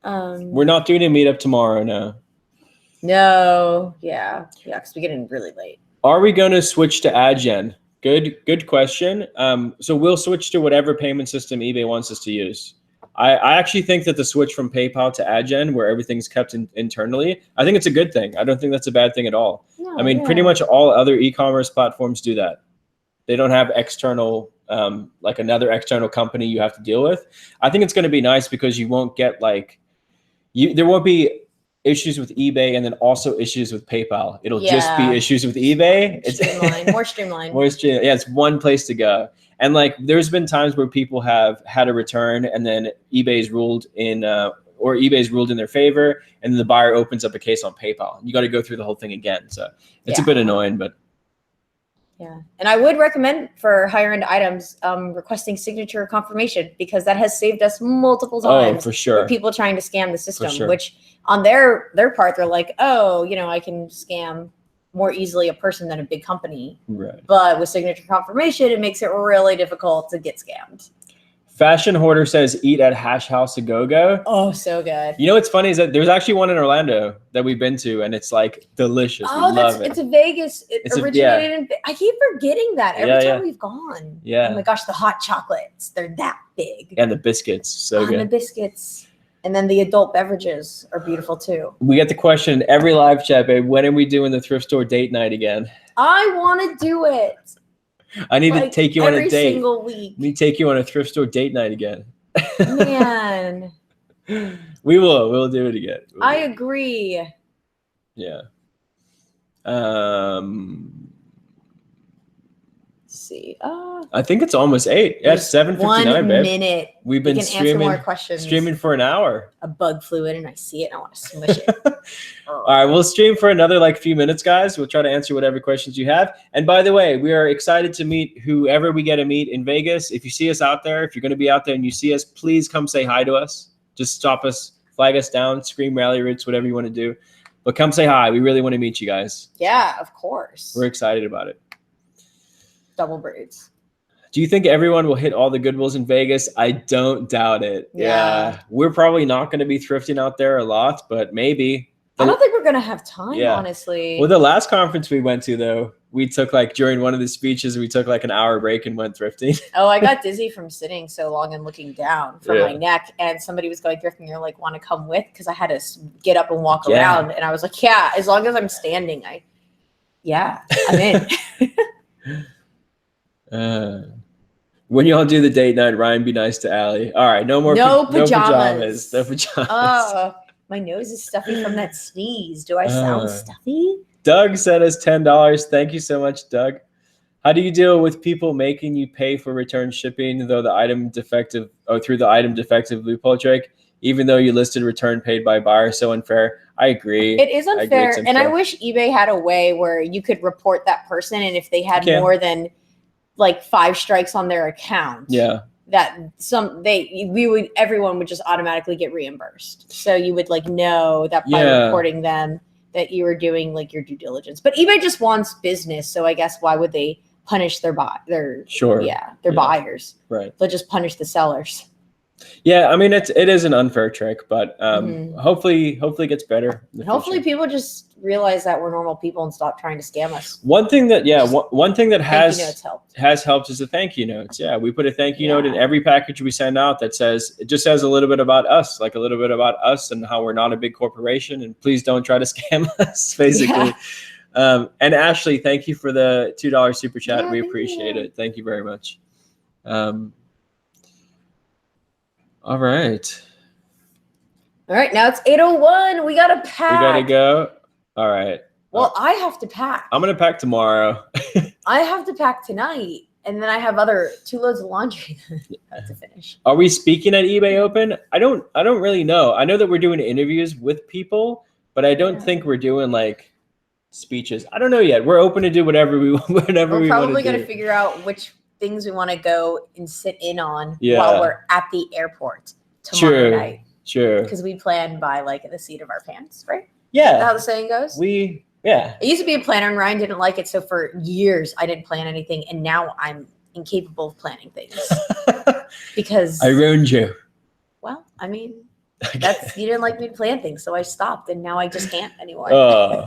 [SPEAKER 2] we're not doing a meetup tomorrow, no.
[SPEAKER 1] No, yeah, because we get in really late.
[SPEAKER 2] Are we going to switch to Adyen? Good question. So we'll switch to whatever payment system eBay wants us to use. I actually think that the switch from PayPal to Adyen, where everything's kept internally, I think it's a good thing. I don't think that's a bad thing at all.
[SPEAKER 1] No,
[SPEAKER 2] I mean, pretty much all other e-commerce platforms do that. They don't have external, like another external company you have to deal with. I think it's going to be nice because you won't get there won't be issues with eBay and then also issues with PayPal. It'll just be issues with eBay. It's
[SPEAKER 1] more streamlined.
[SPEAKER 2] Yeah, it's one place to go. And like, there's been times where people have had a return and then eBay's ruled in their favor, and then the buyer opens up a case on PayPal. You got to go through the whole thing again. So it's a bit annoying, but.
[SPEAKER 1] Yeah. And I would recommend for higher end items, requesting signature confirmation, because that has saved us multiple times.
[SPEAKER 2] Oh, for sure.
[SPEAKER 1] People trying to scam the system,
[SPEAKER 2] sure.
[SPEAKER 1] which on their part, they're like, oh, I can scam more easily a person than a big company.
[SPEAKER 2] Right.
[SPEAKER 1] But with signature confirmation, it makes it really difficult to get scammed.
[SPEAKER 2] Fashion Hoarder says, eat at Hash House a Go-Go.
[SPEAKER 1] Oh, so good.
[SPEAKER 2] You know what's funny is that there's actually one in Orlando that we've been to, and it's like delicious.
[SPEAKER 1] Oh,
[SPEAKER 2] we love it.
[SPEAKER 1] It's a Vegas. It originated in. I keep forgetting that every time we've gone.
[SPEAKER 2] Yeah.
[SPEAKER 1] Oh my gosh, the hot chocolates. They're that big.
[SPEAKER 2] And the biscuits. So good.
[SPEAKER 1] And the biscuits. And then the adult beverages are beautiful too.
[SPEAKER 2] We get the question in every live chat, babe. When are we doing the thrift store date night again?
[SPEAKER 1] I want to do it.
[SPEAKER 2] I need to take you on a date.
[SPEAKER 1] Every single week.
[SPEAKER 2] Let me take you on a thrift store date night again.
[SPEAKER 1] Man.
[SPEAKER 2] We will. We'll do it again.
[SPEAKER 1] I agree.
[SPEAKER 2] Yeah.
[SPEAKER 1] see.
[SPEAKER 2] I think it's almost 8. Yeah, it's 7:59,
[SPEAKER 1] 1
[SPEAKER 2] babe.
[SPEAKER 1] minute.
[SPEAKER 2] We've
[SPEAKER 1] We
[SPEAKER 2] been
[SPEAKER 1] can answer more questions.
[SPEAKER 2] streaming for an hour.
[SPEAKER 1] A bug flew in and I see it and I want to smush it.
[SPEAKER 2] All right, we'll stream for another like few minutes, guys. We'll try to answer whatever questions you have. And by the way, we are excited to meet whoever we get to meet in Vegas. If you see us out there, if you're going to be out there and you see us, please come say hi to us. Just stop us, flag us down, scream rally roots, whatever you want to do. But come say hi. We really want to meet you guys.
[SPEAKER 1] Yeah, of course.
[SPEAKER 2] We're excited about it.
[SPEAKER 1] Double braids.
[SPEAKER 2] Do you think everyone will hit all the Goodwills in Vegas? I don't doubt it.
[SPEAKER 1] Yeah.
[SPEAKER 2] We're probably not going to be thrifting out there a lot, but maybe.
[SPEAKER 1] I don't think we're going to have time, honestly.
[SPEAKER 2] Well, the last conference we went to, though, we took like during one of the speeches, we took like an hour break and went thrifting.
[SPEAKER 1] Oh, I got dizzy from sitting so long and looking down from my neck. And somebody was going thrifting. They're like, want to come with? Because I had to get up and walk around. And I was like, yeah, as long as I'm standing, I'm in.
[SPEAKER 2] When y'all do the date night, Ryan, be nice to Allie. All right, no pajamas. No pajamas.
[SPEAKER 1] Oh, my nose is stuffy from that sneeze. Do I sound stuffy?
[SPEAKER 2] Doug sent us $10. Thank you so much, Doug. How do you deal with people making you pay for return shipping through the item defective loophole trick, even though you listed return paid by buyer? So unfair. I agree.
[SPEAKER 1] It is unfair. And I wish eBay had a way where you could report that person, and if they had more than like 5 strikes on their account, everyone would just automatically get reimbursed. So you would like know that by reporting them that you were doing like your due diligence. But eBay just wants business, so I guess why would they punish their buyers? Buyers.
[SPEAKER 2] Right.
[SPEAKER 1] They'll just punish the sellers.
[SPEAKER 2] Yeah, I mean it is an unfair trick, but hopefully it gets better.
[SPEAKER 1] Hopefully people just realize that we're normal people and stop trying to scam us.
[SPEAKER 2] One thing that has helped is the thank you notes. Yeah, we put a thank you note in every package we send out that says a little bit about us, like a little bit about us and how we're not a big corporation, and please don't try to scam us, basically. Yeah. And Ashley, thank you for the $2 super chat. Yeah, we appreciate it. Thank you very much. All right.
[SPEAKER 1] Now it's 8:01. We gotta pack.
[SPEAKER 2] We gotta go. All right.
[SPEAKER 1] Well, I have to pack.
[SPEAKER 2] I'm gonna pack tomorrow.
[SPEAKER 1] I have to pack tonight, and then I have 2 loads of laundry to finish.
[SPEAKER 2] Are we speaking at eBay Open? I don't really know. I know that we're doing interviews with people, but I don't think we're doing like speeches. I don't know yet. We're open to do whatever we want. We're
[SPEAKER 1] probably gonna figure out which things we want to go and sit in on while we're at the airport tomorrow night. Sure. Because we plan by like the seat of our pants, right? Yeah. Is that how the saying goes? I used to be a planner and Ryan didn't like it. So for years I didn't plan anything. And now I'm incapable of planning things because
[SPEAKER 2] I ruined you.
[SPEAKER 1] Well, I mean, you didn't like me to plan things. So I stopped and now I just can't anymore.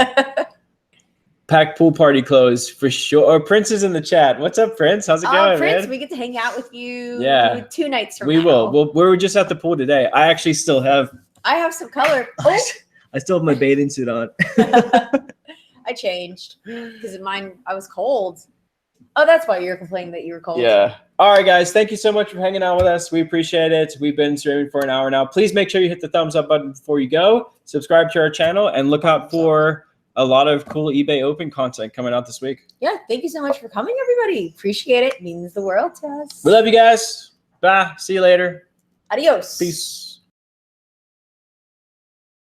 [SPEAKER 2] Pack pool party clothes for sure. Or Prince is in the chat. What's up, Prince? How's it going,
[SPEAKER 1] Prince,
[SPEAKER 2] man?
[SPEAKER 1] we get to hang out with you. 2 nights from now.
[SPEAKER 2] We will. Well, we were just at the pool today. I actually still have.
[SPEAKER 1] I have some color. Oh.
[SPEAKER 2] I still have my bathing suit on.
[SPEAKER 1] I changed because I was cold. Oh, that's why you're complaining that you were cold.
[SPEAKER 2] Yeah. All right, guys. Thank you so much for hanging out with us. We appreciate it. We've been streaming for an hour now. Please make sure you hit the thumbs up button before you go. Subscribe to our channel and look out for a lot of cool eBay Open content coming out this week.
[SPEAKER 1] Yeah, thank you so much for coming, everybody. Appreciate it. It means the world to us.
[SPEAKER 2] We love you guys. Bye. See you later.
[SPEAKER 1] Adios.
[SPEAKER 2] Peace.